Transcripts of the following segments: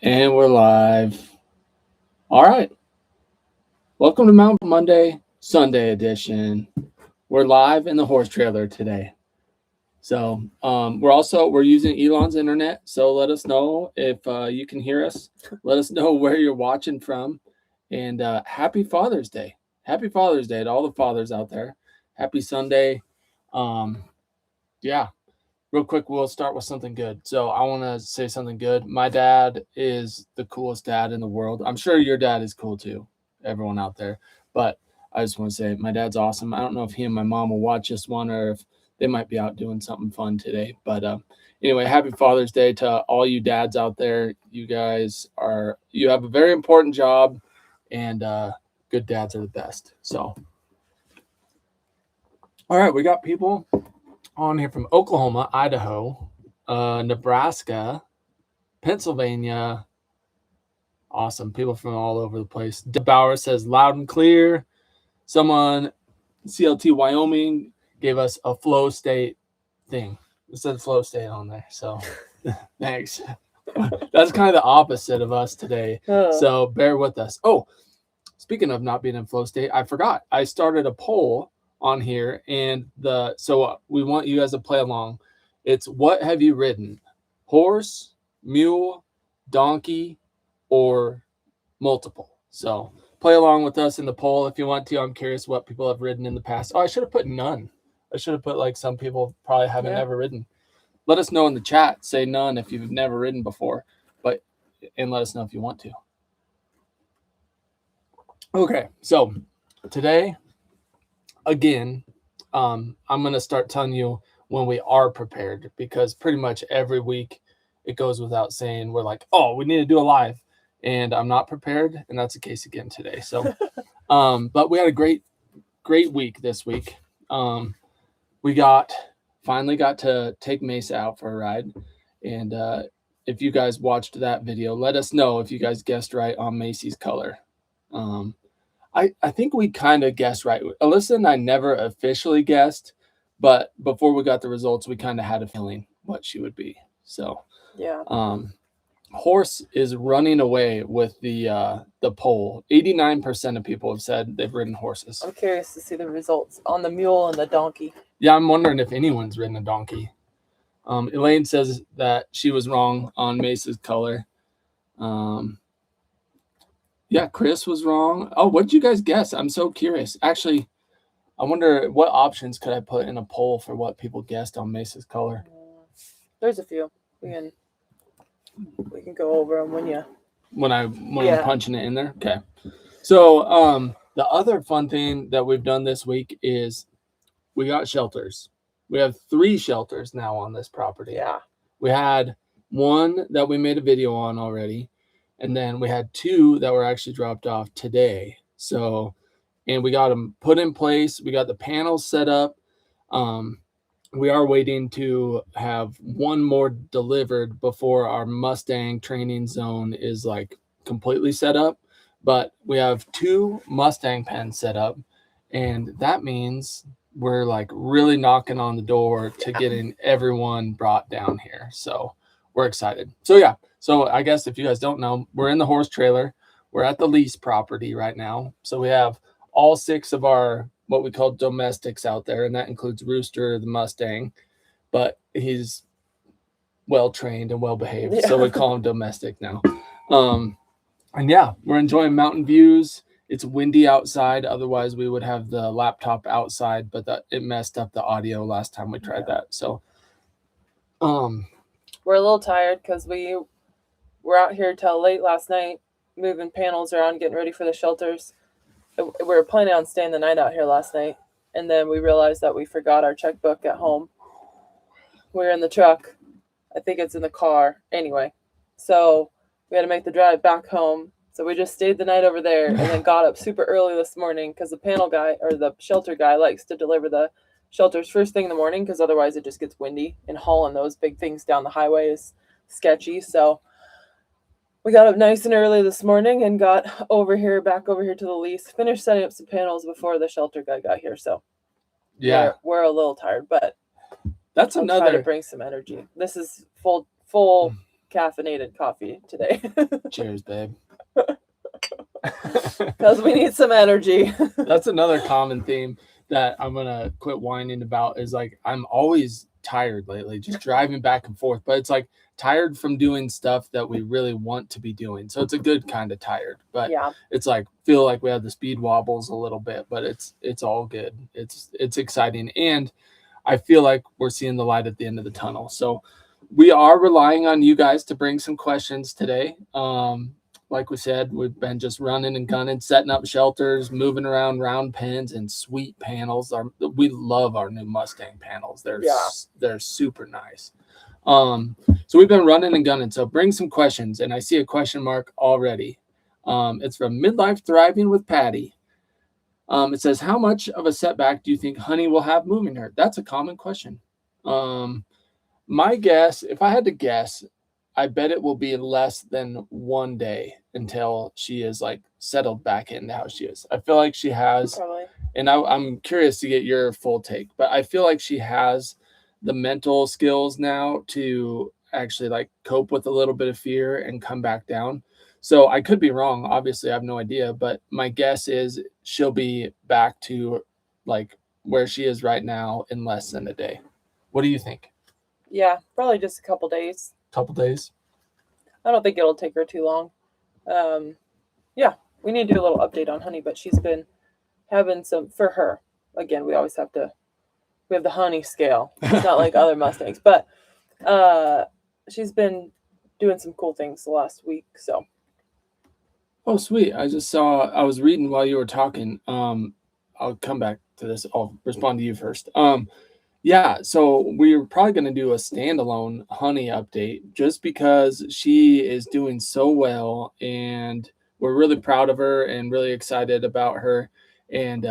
And we're live. All right. Welcome to Mount Monday, Sunday edition. We're live in the horse trailer today. So we're using Elon's internet. So let us know if you can hear us. Let us know where you're watching from. And happy Father's Day. Happy Father's Day to all the fathers out there. Happy Sunday. Yeah. Real quick, we'll start with something good. So I want to say something good. My dad is the coolest dad in the world. I'm sure your dad is cool too, everyone out there. But I just want to say my dad's awesome. I don't know if he and my mom will watch this one or if they might be out doing something fun today. But anyway, happy Father's Day to all you dads out there. You have a very important job, and good dads are the best. So, all right, we got people on here from Oklahoma, Idaho, Nebraska, Pennsylvania. Awesome. People from all over the place. Bauer says loud and clear. Someone, CLT Wyoming, gave us a flow state thing. It said flow state on there. So thanks. That's kind of the opposite of us today. So bear with us. Oh, speaking of not being in flow state, I forgot. I started a poll on here, and we want you guys to play along. It's what have you ridden? Horse, mule, donkey, or multiple? So play along with us in the poll if you want to. I'm curious what people have ridden in the past. Oh, I should have put none. I should have put like some people probably haven't ever ridden. Let us know in the chat. Say none if you've never ridden before, and let us know if you want to. Okay, so today, again, I'm going to start telling you when we are prepared, because pretty much every week it goes without saying we're like, oh, we need to do a live, and I'm not prepared, and that's the case again today. So, but we had a great week this week. We finally got to take Mesa out for a ride, and if you guys watched that video, let us know if you guys guessed right on Macy's color. I think we kind of guessed right. Alyssa and I never officially guessed, but before we got the results, we kind of had a feeling what she would be. So yeah. Horse is running away with the poll. 89% of people have said they've ridden horses. I'm curious to see the results on the mule and the donkey. Yeah, I'm wondering if anyone's ridden a donkey. Elaine says that she was wrong on Mesa's color. Yeah, Chris was wrong. Oh, what did you guys guess? I'm so curious. Actually, I wonder what options could I put in a poll for what people guessed on Mesa's color. There's a few. We can go over them when I'm punching it in there. Okay. So the other fun thing that we've done this week is we got shelters. We have 3 shelters now on this property. Yeah. We had one that we made a video on already, and then we had 2 that were actually dropped off today. So, and we got them put in place. We got the panels set up. We are waiting to have 1 more delivered before our Mustang training zone is like completely set up. But we have 2 Mustang pens set up, and that means we're like really knocking on the door to getting everyone brought down here. So we're excited. So yeah. So I guess if you guys don't know, we're in the horse trailer. We're at the lease property right now. So we have all 6 of our what we call domestics out there, and that includes Rooster, the Mustang, but he's well trained and well behaved, so we call him domestic now. And yeah, we're enjoying mountain views. It's windy outside. Otherwise, we would have the laptop outside, but it messed up the audio last time we tried that. So, we're a little tired because we were out here till late last night, moving panels around, getting ready for the shelters. We were planning on staying the night out here last night, and then we realized that we forgot our checkbook at home. We're in the truck. I think it's in the car. Anyway, so we had to make the drive back home. So we just stayed the night over there and then got up super early this morning because the panel guy or the shelter guy likes to deliver the shelters first thing in the morning because otherwise it just gets windy, and hauling those big things down the highway is sketchy. So we got up nice and early this morning and got back over here to the lease, finished setting up some panels before the shelter guy got here. So yeah, we're a little tired, but that's I'll another try to bring some energy. This is full caffeinated coffee today. Cheers, babe. Because we need some energy. That's another common theme that I'm gonna quit whining about is like I'm always tired lately, just driving back and forth. But it's like tired from doing stuff that we really want to be doing. So it's a good kind of tired. But Yeah. it's like feel like we have the speed wobbles a little bit, but it's all good. It's exciting. And I feel like we're seeing the light at the end of the tunnel. So we are relying on you guys to bring some questions today. Like we said, we've been just running and gunning, setting up shelters, moving around round pens and sweet panels. We love our new Mustang panels. They're super nice. So we've been running and gunning. So bring some questions, and I see a question mark already. It's from Midlife Thriving with Patty. It says, how much of a setback do you think Honey will have moving her? That's a common question. My guess, if I had to guess, I bet it will be less than 1 day until she is like settled back into how she is. I feel like she has, Probably. and I'm curious to get your full take, but I feel like she has the mental skills now to actually like cope with a little bit of fear and come back down. So I could be wrong. Obviously, I have no idea, but my guess is she'll be back to like where she is right now in less than a day. What do you think? Yeah, probably just a couple days. Couple days? I don't think it'll take her too long. Yeah, we need to do a little update on Honey, but she's been having some, for her, again, we have the Honey scale. It's not like other Mustangs, but she's been doing some cool things the last week, so. Oh, sweet. I was reading while you were talking. I'll come back to this. I'll respond to you first. Yeah, so we're probably going to do a standalone Honey update just because she is doing so well and we're really proud of her and really excited about her and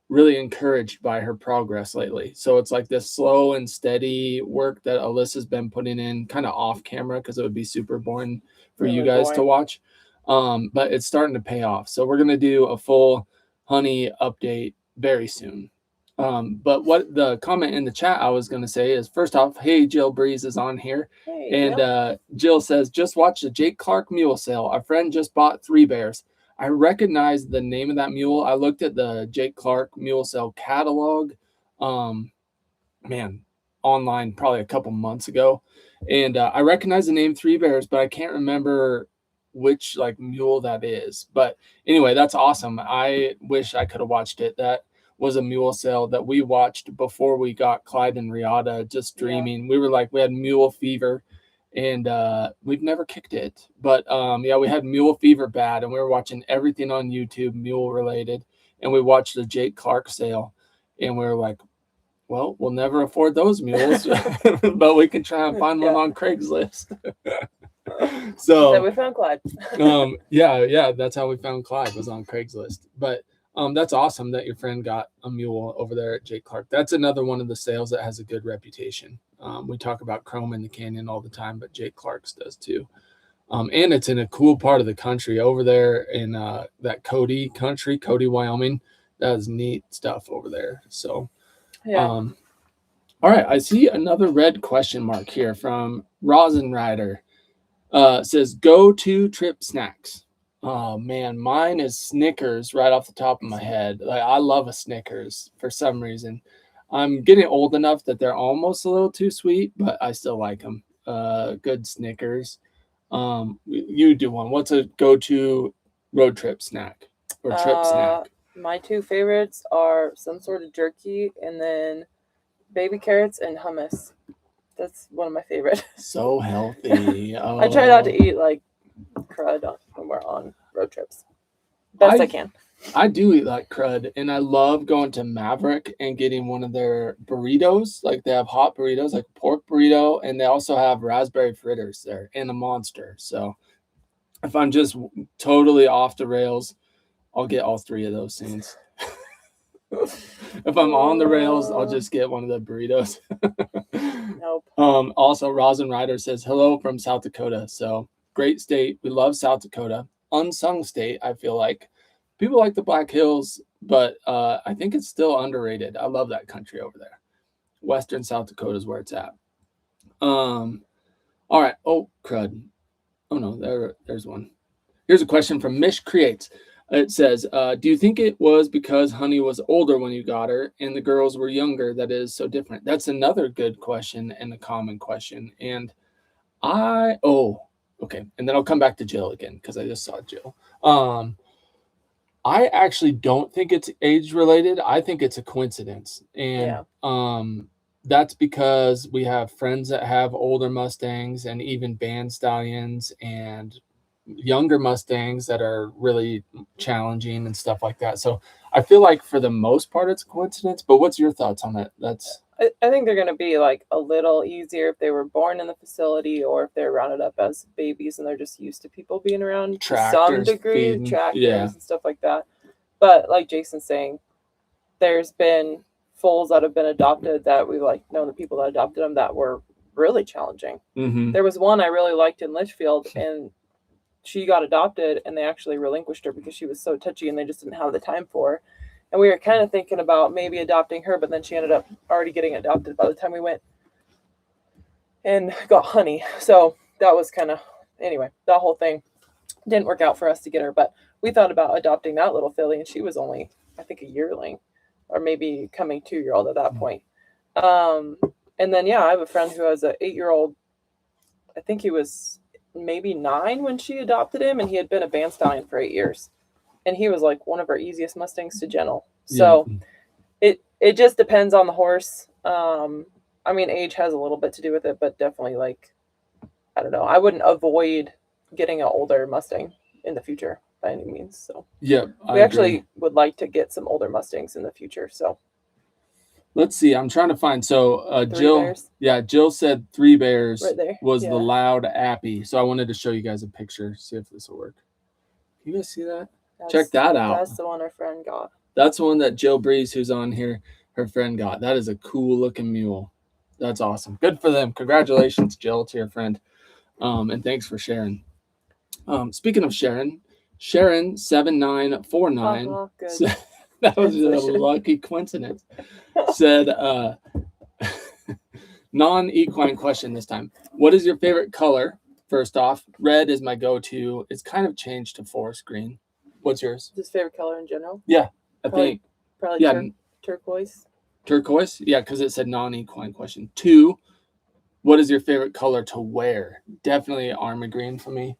really encouraged by her progress lately. So it's like this slow and steady work that Alyssa's been putting in kind of off camera because it would be super boring for Really you guys boring. to watch. But it's starting to pay off. So we're going to do a full Honey update very soon. But what the comment in the chat I was going to say is, first off, hey, Jill Breeze is on here. Hey, And Jill. Jill says, just watch the Jake Clark mule sale. Our friend just bought 3 bears. I recognize the name of that mule. I looked at the Jake Clark mule sale catalog, online probably a couple months ago. And I recognize the name 3 bears, but I can't remember which like mule that is. But anyway, that's awesome. I wish I could have watched it. That was a mule sale that we watched before we got Clyde and Riata just streaming. Yeah. We were like, we had mule fever and we've never kicked it. But yeah, we had mule fever bad and we were watching everything on YouTube mule related. And we watched the Jake Clark sale and we were like, well, we'll never afford those mules, but we can try and find one on Craigslist. So then we found Clyde. yeah, that's how we found Clyde, was on Craigslist. But that's awesome that your friend got a mule over there at Jake Clark. That's another one of the sales that has a good reputation. We talk about Chrome in the Canyon all the time, but Jake Clark's does too. And it's in a cool part of the country over there in that Cody country, Cody, Wyoming. That is neat stuff over there. So, yeah. All right. I see another red question mark here from Rosin Rider. Says go-to trip snacks. Oh man, mine is Snickers right off the top of my head. Like I love a Snickers for some reason. I'm getting old enough that they're almost a little too sweet, but I still like them. Good Snickers. You do one. What's a go-to road trip snack or trip snack? My 2 favorites are some sort of jerky and then baby carrots and hummus. That's one of my favorites. So healthy. I try not to eat like crud when we're on road trips. Best I can. I do eat like crud, and I love going to Maverick and getting one of their burritos. Like they have hot burritos, like pork burrito, and they also have raspberry fritters there and a monster. So if I'm just totally off the rails, I'll get all 3 of those things. If I'm on the rails, I'll just get one of the burritos. Nope. Also, Rosin Rider says, hello from South Dakota. So great state. We love South Dakota. Unsung state, I feel like. People like the Black Hills, but I think it's still underrated. I love that country over there. Western South Dakota is where it's at. All right. Oh, crud. Oh, no, there's one. Here's a question from Mish Creates. It says, do you think it was because Honey was older when you got her and the girls were younger that is so different? That's another good question and a common question. And okay. And then I'll come back to Jill again because I just saw Jill. I actually don't think it's age related. I think it's a coincidence. And that's because we have friends that have older Mustangs and even band stallions and younger Mustangs that are really challenging and stuff like that. So I feel like for the most part it's a coincidence, but what's your thoughts on that? I think they're going to be like a little easier if they were born in the facility or if they're rounded up as babies and they're just used to people being around to some degree, feeding, tractors and stuff like that. But like Jason's saying, there's been foals that have been adopted that we like know the people that adopted them that were really challenging. Mm-hmm. There was one I really liked in Litchfield, and she got adopted and they actually relinquished her because she was so touchy and they just didn't have the time for her. And we were kind of thinking about maybe adopting her, but then she ended up already getting adopted by the time we went and got Honey. So that was kind of, anyway, that whole thing didn't work out for us to get her, but we thought about adopting that little filly, and she was only, I think, a yearling or maybe coming 2-year-old at that point. And then, I have a friend who has an 8-year-old. I think he was maybe 9 when she adopted him, and he had been a band stallion for 8 years. And he was like one of our easiest Mustangs to gentle. So it just depends on the horse. I mean, age has a little bit to do with it, but definitely like, I don't know. I wouldn't avoid getting an older Mustang in the future by any means. So we actually would like to get some older Mustangs in the future. So let's see. I'm trying to find. So Jill, Jill said 3 Bears was the loud appy. So I wanted to show you guys a picture, see if this will work. Can you guys see that? Check that out. That's the one our friend got. That's the one that Jill Breeze, who's on here, her friend got. That is a cool looking mule. That's awesome. Good for them. Congratulations, Jill, to your friend. And thanks for sharing. Speaking of Sharon 7949 that was a lucky coincidence. Said non-equine question this time. What is your favorite color? First off, red is my go-to. It's kind of changed to forest green. What's yours? Just favorite color in general? Yeah, I think probably turquoise. Turquoise? Yeah, because it said non-equine question. 2, what is your favorite color to wear? Definitely army green for me.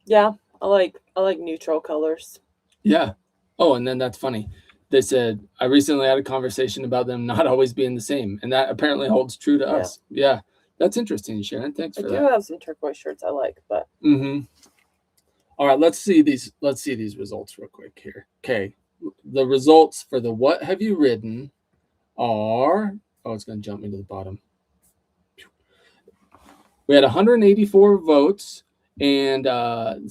Yeah, I like neutral colors. Yeah. Oh, and then that's funny. They said, I recently had a conversation about them not always being the same. And that apparently holds true to us. Yeah. That's interesting, Sharon. Thanks for that. I do have some turquoise shirts I like, but. All right, let's see these results real quick here. Okay. The results for the what have you ridden are, it's going to jump me to the bottom. We had 184 votes. And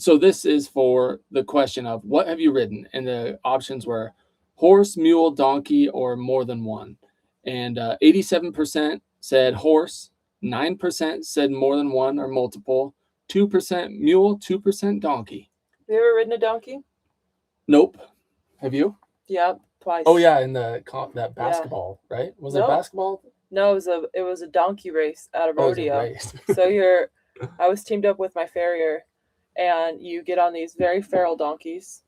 so this is for the question of what have you ridden? And the options were horse, mule, donkey, or more than one. And 87% said horse, 9% said more than one or multiple, 2% mule, 2% donkey. Have you ever ridden a donkey? Nope. Have you? Yeah, twice. Oh yeah, in that basketball, right? Was it basketball? No, it was a donkey race at a rodeo. So I was teamed up with my farrier, and you get on these very feral donkeys,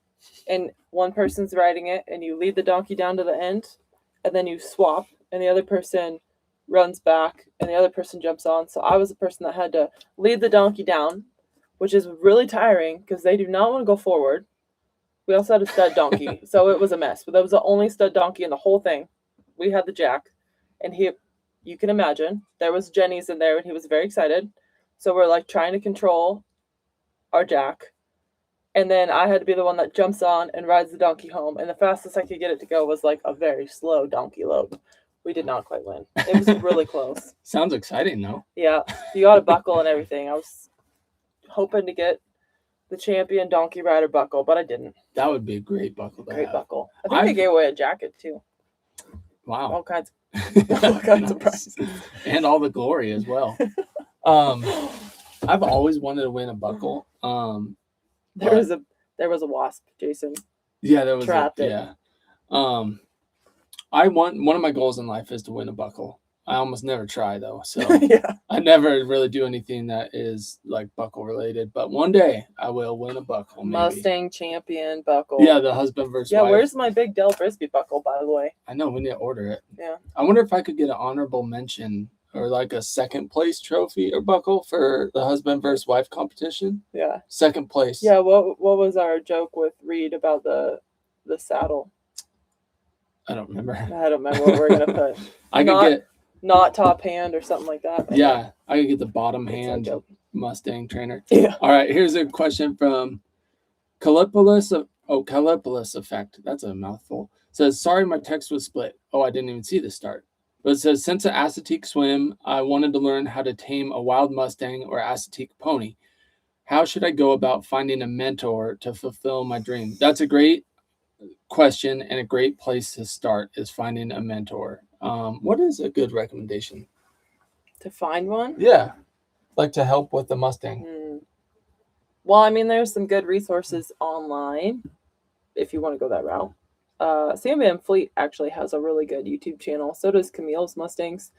and one person's riding it, and you lead the donkey down to the end, and then you swap, and the other person runs back, and the other person jumps on. So I was the person that had to lead the donkey down, which is really tiring because they do not want to go forward. We also had a stud donkey, so it was a mess. But that was the only stud donkey in the whole thing. We had the jack, and you can imagine, there was Jenny's in there, and he was very excited. So we're like trying to control our jack. And then I had to be the one that jumps on and rides the donkey home. And the fastest I could get it to go was like a very slow donkey lope. We did not quite win. It was really close. Sounds exciting, though. Yeah. You got a buckle and everything. I was hoping to get the champion donkey rider buckle, but I didn't. That would be a great buckle to have. Buckle. I think they gave away a jacket, too. Wow. All kinds of prizes. And all the glory as well. I've always wanted to win a buckle. There was a wasp, Jason. Yeah, there was trapped it. Yeah. One of my goals in life is to win a buckle. I almost never try though. So Yeah. I never really do anything that is like buckle related. But one day I will win a buckle. Maybe. Mustang champion buckle. Yeah, the husband versus wife. Where's my big Del Frisbee buckle, by the way? I know, we need to order it. Yeah. I wonder if I could get an honorable mention or like a second place trophy or buckle for the husband versus wife competition. Yeah. Second place. Yeah, what was our joke with Reed about the saddle? I don't remember. I don't remember what we're gonna put. I could get not top hand or something like that. Yeah, I could get the bottom hand Mustang trainer. Yeah. All right, here's a question from Calipolus effect. That's a mouthful. Says, sorry, my text was split. Oh, I didn't even see the start. But it says, since an Assateague swim, I wanted to learn how to tame a wild Mustang or Assateague pony. How should I go about finding a mentor to fulfill my dream? That's a great question and a great place to start is finding a mentor. What is a good recommendation? To find one? Yeah, like to help with the Mustang. Well, I mean, there's some good resources online if you want to go that route. MBM Fleet actually has a really good YouTube channel. So does Camille's Mustangs.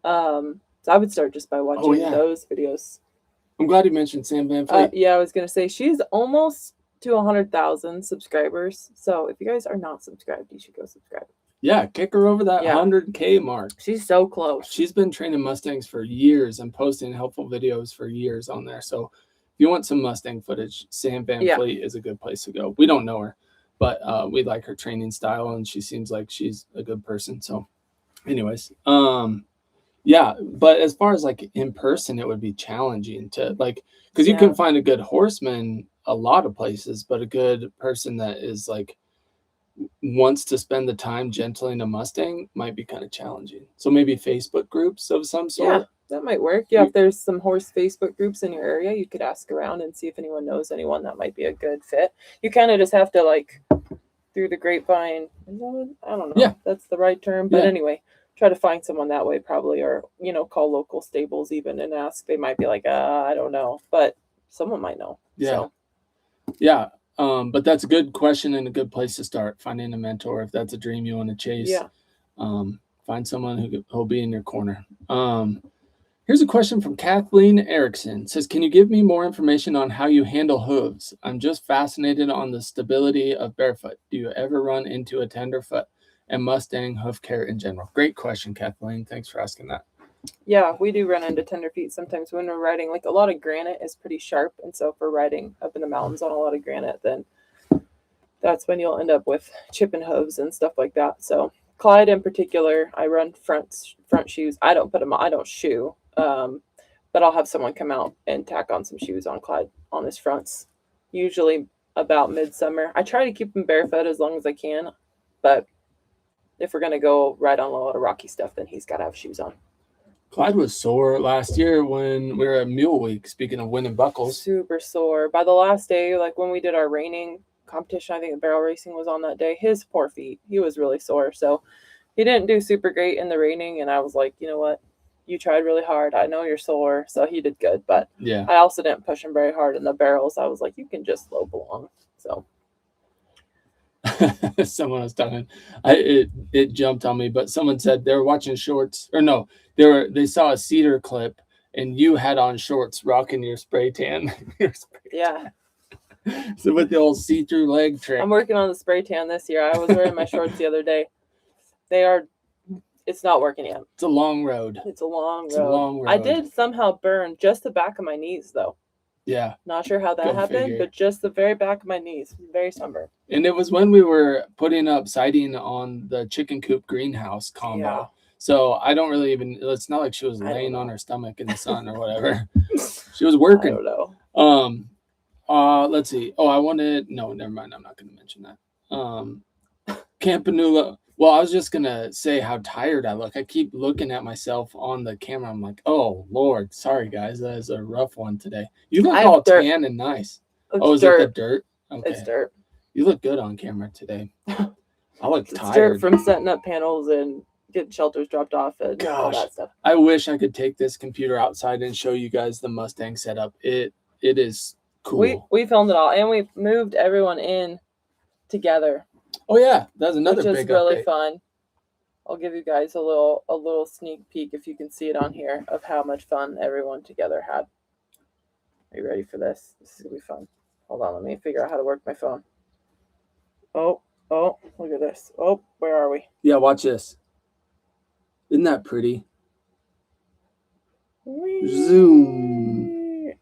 So I would start just by watching those videos. I'm glad you mentioned Sam Van Fleet. Yeah, I was going to say she's almost to 100,000 subscribers. So if you guys are not subscribed, you should go subscribe. Yeah, kick her over that 100K mark. She's so close. She's been training Mustangs for years and posting helpful videos for years on there. So if you want some Mustang footage, Sam Van Fleet is a good place to go. We don't know her, but we like her training style, and she seems like she's a good person. So anyways, yeah, but as far as like in person, it would be challenging to like, because you can find a good horseman a lot of places, but a good person that is like wants to spend the time gentling a Mustang might be kind of challenging. So maybe Facebook groups of some sort. Yeah, that might work. Yeah, if there's some horse Facebook groups in your area, you could ask around and see if anyone knows anyone that might be a good fit. You kind of just have to like through the grapevine. I don't know. Yeah, that's the right term. But anyway, try to find someone that way probably, or call local stables even and ask. They might be like, I don't know, but someone might know. Yeah. So. Yeah. But that's a good question and a good place to start finding a mentor if that's a dream you want to chase. Yeah. Find someone who'll be in your corner. Here's a question from Kathleen Erickson. It says, can you give me more information on how you handle hooves? I'm just fascinated on the stability of barefoot. Do you ever run into a tenderfoot and Mustang hoof care in general? Great question, Kathleen. Thanks for asking that. Yeah, we do run into tender feet sometimes when we're riding. Like a lot of granite is pretty sharp, and so if we're riding up in the mountains on a lot of granite, then that's when you'll end up with chipping hooves and stuff like that. So Clyde in particular, I run front shoes. I don't put them on. I don't shoe, but I'll have someone come out and tack on some shoes on Clyde on his fronts. Usually about midsummer. I try to keep him barefoot as long as I can, but if we're gonna go ride on a lot of rocky stuff, then he's got to have shoes on. Clyde was sore last year when we were at Mule Week, speaking of winning buckles. Super sore. By the last day, like when we did our reining competition, I think the barrel racing was on that day, his poor feet, he was really sore. So he didn't do super great in the reining. And I was like, you know what? You tried really hard. I know you're sore. So he did good. But yeah, I also didn't push him very hard in the barrels. I was like, you can just slope along. So. Someone was talking, it jumped on me, but someone said they were watching shorts, or no, they saw a cedar clip and you had on shorts rocking your spray tan. Yeah. So with the old see-through leg trick. I'm working on the spray tan this year. I was wearing my shorts the other day. It's not working yet. It's a long road. It's a long road. I did somehow burn just the back of my knees though. Yeah. Not sure how that happened, but just the very back of my knees. Very sunburned. And it was when we were putting up siding on the chicken coop greenhouse combo. Yeah. So I don't really even, it's not like she was laying on her stomach in the sun or whatever. She was working. I don't know. Let's see. Oh, no, never mind. I'm not going to mention that. Campanula. Well, I was just going to say how tired I look. I keep looking at myself on the camera. I'm like, oh, Lord. Sorry, guys. That is a rough one today. You look all tan and nice. Is it the dirt? Okay. It's dirt. You look good on camera today. I look tired. It's dirt from setting up panels and getting shelters dropped off and all that stuff. I wish I could take this computer outside and show you guys the Mustang setup. It is cool. We filmed it all, and we moved everyone in together. Oh yeah, that's another big update. Which is really fun. I'll give you guys a little sneak peek, if you can see it on here, of how much fun everyone together had. Are you ready for this? This is gonna be fun. Hold on, let me figure out how to work my phone. Oh, look at this. Oh, where are we? Yeah, watch this. Isn't that pretty? Zoom.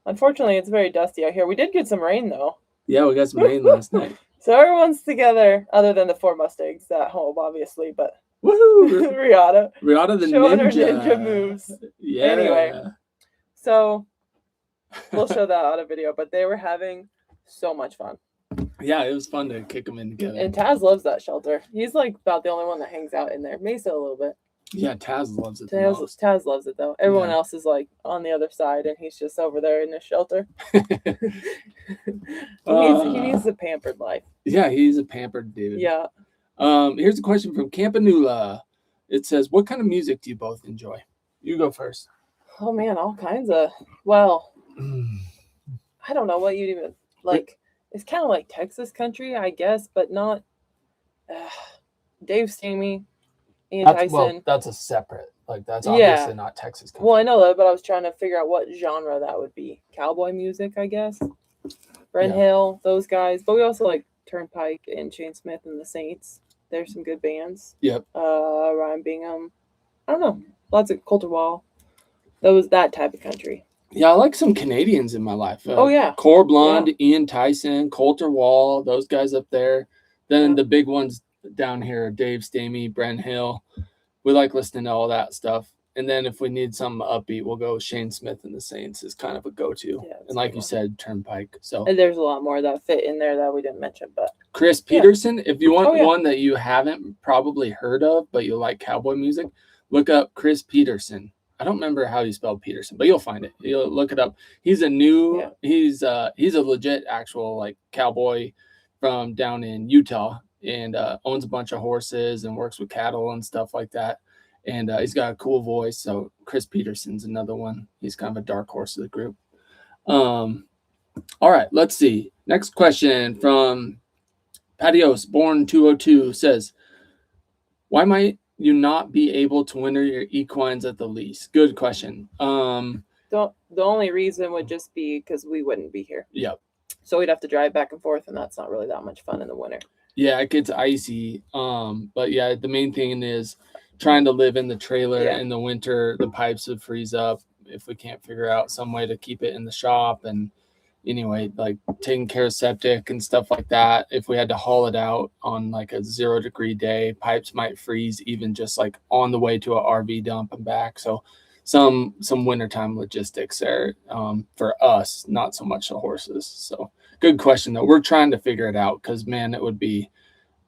Unfortunately, it's very dusty out here. We did get some rain, though. Yeah, we got some rain last night. So everyone's together, other than the 4 Mustangs at home, obviously, but Woohoo! Riata the showing ninja. her ninja moves. Yeah. Anyway, so we'll show that on a video, but they were having so much fun. Yeah, it was fun to kick them in together. And Taz loves that shelter. He's like about the only one that hangs out in there. Mesa a little bit. Yeah, Taz loves it. Taz loves it though. Everyone else is like on the other side, and he's just over there in his shelter. He needs the pampered life. Yeah, he's a pampered dude. Yeah. Here's a question from Campanula. It says, "What kind of music do you both enjoy?" You go first. Oh man, all kinds of. Well, I don't know what you'd even like. It's kind of like Texas country, I guess, but not. Dave Stamey. Ian Tyson. Well, that's a separate, like that's obviously not Texas country. Well, I know that, but I was trying to figure out what genre that would be. Cowboy music, I guess. Brent Hill, those guys. But we also like Turnpike and Shane Smith and the Saints. There's some good bands. Yep. Ryan Bingham. I don't know. Lots of Coulter Wall. That type of country. Yeah, I like some Canadians in my life. Core Blonde, Ian Tyson, Coulter Wall, those guys up there. Then the big ones down here, Dave Stamey, Brent Hill. We like listening to all that stuff. And then if we need something upbeat, we'll go Shane Smith and the Saints is kind of a go-to. Yeah, and like you said, Turnpike. So and there's a lot more that fit in there that we didn't mention. But Chris Peterson, if you want one that you haven't probably heard of, but you like cowboy music, look up Chris Peterson. I don't remember how you spell Peterson, but you'll find it. You'll look it up. He's a he's a legit actual like cowboy from down in Utah. And owns a bunch of horses and works with cattle and stuff like that. And he's got a cool voice. So Chris Peterson's another one. He's kind of a dark horse of the group. All right, let's see. Next question from Patios, born 202, says, "Why might you not be able to winter your equines at the lease?" Good question. The only reason would just be because we wouldn't be here. Yep. So we'd have to drive back and forth, and that's not really that much fun in the winter. Yeah, it gets icy. But yeah, the main thing is trying to live in the trailer in the winter. The pipes would freeze up if we can't figure out some way to keep it in the shop. And anyway, like taking care of septic and stuff like that. If we had to haul it out on like a 0-degree day, pipes might freeze even just like on the way to an RV dump and back. So some wintertime logistics there for us, not so much the horses. So good question though. We're trying to figure it out because man, it would be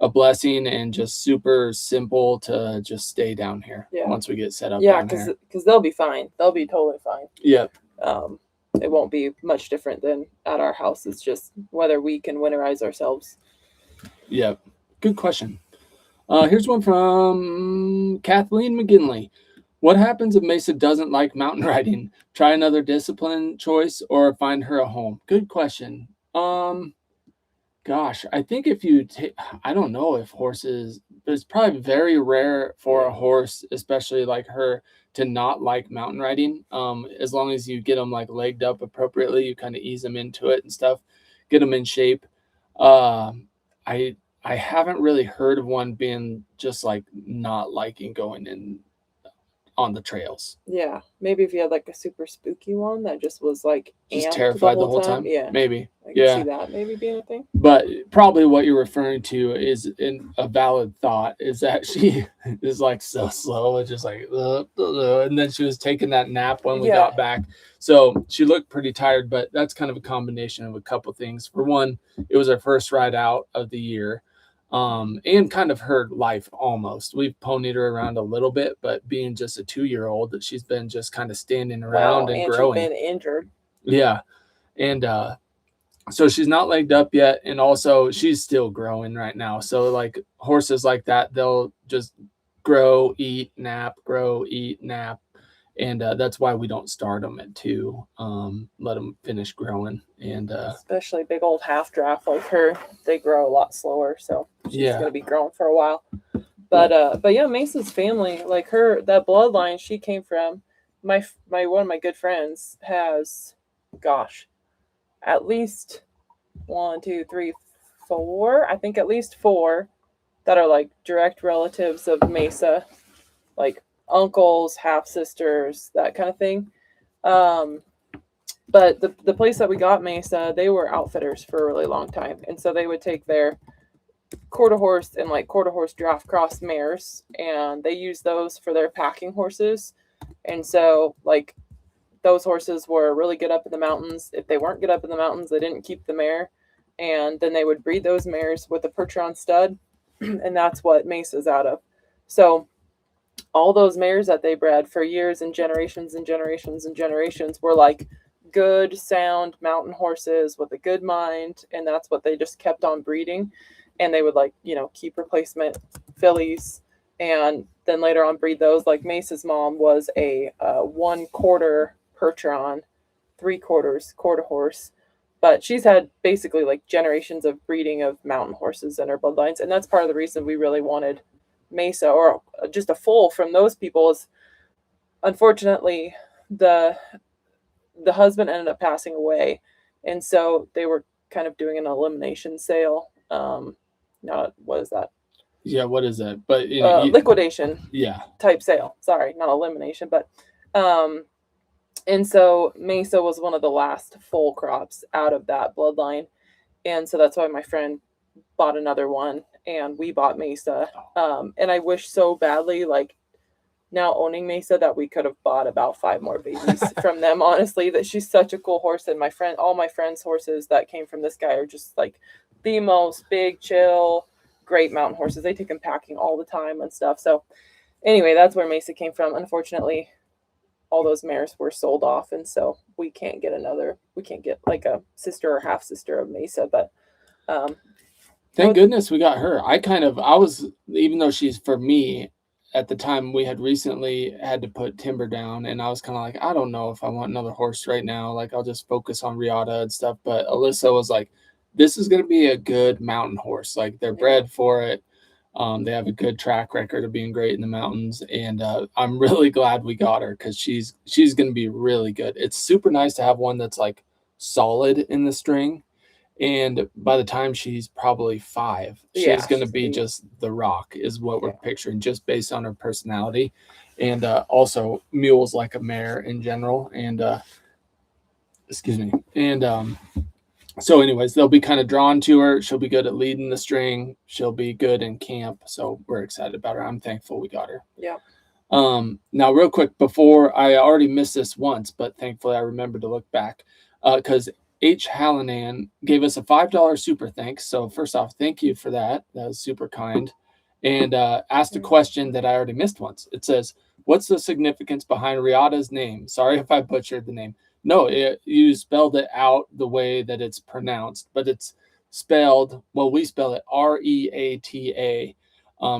a blessing and just super simple to just stay down here once we get set up. Yeah, because they'll be fine. They'll be totally fine. Yeah. It won't be much different than at our house. It's just whether we can winterize ourselves. Yeah. Good question. Here's one from Kathleen McGinley. What happens if Mesa doesn't like mountain riding? Try another discipline choice or find her a home? Good question. Gosh, I think if you take, I don't know if horses, it's probably very rare for a horse, especially like her, to not like mountain riding. As long as you get them like legged up appropriately, you kind of ease them into it and stuff, get them in shape. I haven't really heard of one being just like not liking going in on the trails. Yeah, maybe if you had like a super spooky one that just was like just terrified the whole time. Yeah, maybe. I can see that maybe being a thing. But probably what you're referring to is a valid thought. Is that she is like so slow and just like, and then she was taking that nap when we got back, so she looked pretty tired. But that's kind of a combination of a couple things. For one, it was our first ride out of the year. And kind of her life almost. We've ponied her around a little bit, but being just a 2-year-old, that she's been just kind of standing around and growing. She's been injured. Yeah. And so she's not legged up yet, and also she's still growing right now. So like horses like that, they'll just grow, eat, nap, grow, eat, nap. And that's why we don't start them at 2. Let them finish growing. And especially big old half draft like her, they grow a lot slower. So she's going to be growing for a while. But yeah, Mesa's family, like that bloodline she came from, my one of my good friends has, gosh, at least 1, 2, 3, 4. I think at least 4 that are like direct relatives of Mesa, like uncles, half sisters, that kind of thing. But the place that we got Mesa, they were outfitters for a really long time, and so they would take their quarter horse and like quarter horse draft cross mares, and they use those for their packing horses. And so like those horses were really good up in the mountains. If they weren't good up in the mountains, they didn't keep the mare, and then they would breed those mares with a Percheron stud, and that's what Mesa's out of. So all those mares that they bred for years and generations and generations and generations were like good, sound mountain horses with a good mind, and that's what they just kept on breeding. And they would like, keep replacement fillies, and then later on breed those. Like Mesa's mom was a 1/4 Percheron, 3/4 quarter horse, but she's had basically like generations of breeding of mountain horses in her bloodlines, and that's part of the reason we really wanted Mesa, or just a foal from those people. Is unfortunately the husband ended up passing away, and so they were kind of doing an elimination sale. Not what is that? Yeah, what is that? But liquidation. Yeah. Type sale. Sorry, not elimination, but and so Mesa was one of the last full crops out of that bloodline, and so that's why my friend bought another one, and we bought Mesa. And I wish so badly, like now owning Mesa, that we could have bought about 5 more babies from them. Honestly, that she's such a cool horse, and all my friends' horses that came from this guy are just like the most big, chill, great mountain horses. They take them packing all the time and stuff. So anyway, that's where Mesa came from. Unfortunately, all those mares were sold off, and so we can't get like a sister or half sister of Mesa. But thank goodness we got her. I was, even though she's, for me at the time, we had recently had to put timber down, and I was kind of like, I don't know if I want another horse right now. Like, I'll just focus on Riata and stuff. But Alyssa was like, this is going to be a good mountain horse. Like, they're bred for it. They have a good track record of being great in the mountains, and I'm really glad we got her, because she's going to be really good. It's super nice to have one that's like solid in the string, and by the time she's probably 5, she's going to be just the rock, is what we're picturing, just based on her personality, and also mules like a mare in general, and so anyways, they'll be kind of drawn to her. She'll be good at leading the string. She'll be good in camp. So we're excited about her. I'm thankful we got her. Yeah. Now, real quick, before, I already missed this once, but thankfully I remembered to look back, because H. Hallinan gave us a $5 super thanks. So first off, thank you for that. That was super kind. And asked a question that I already missed once. It says, what's the significance behind Riata's name? Sorry if I butchered the name. No, you spelled it out the way that it's pronounced, but it's spelled, well, we spell it Reata.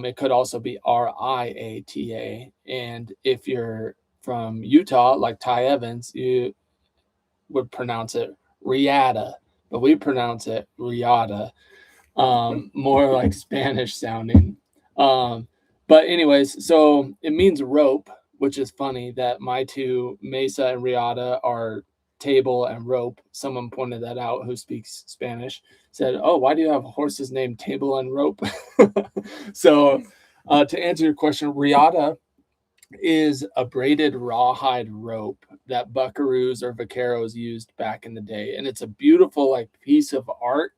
It could also be Riata. And if you're from Utah, like Ty Evans, you would pronounce it Riata, but we pronounce it Riata, more like Spanish sounding. But anyways, so it means rope, which is funny that my two, Mesa and Riata, are table and rope. Someone pointed that out who speaks Spanish, said, oh, why do you have horses named Table and Rope? So to answer your question, Riata is a braided rawhide rope that buckaroos or vaqueros used back in the day. And it's a beautiful like piece of art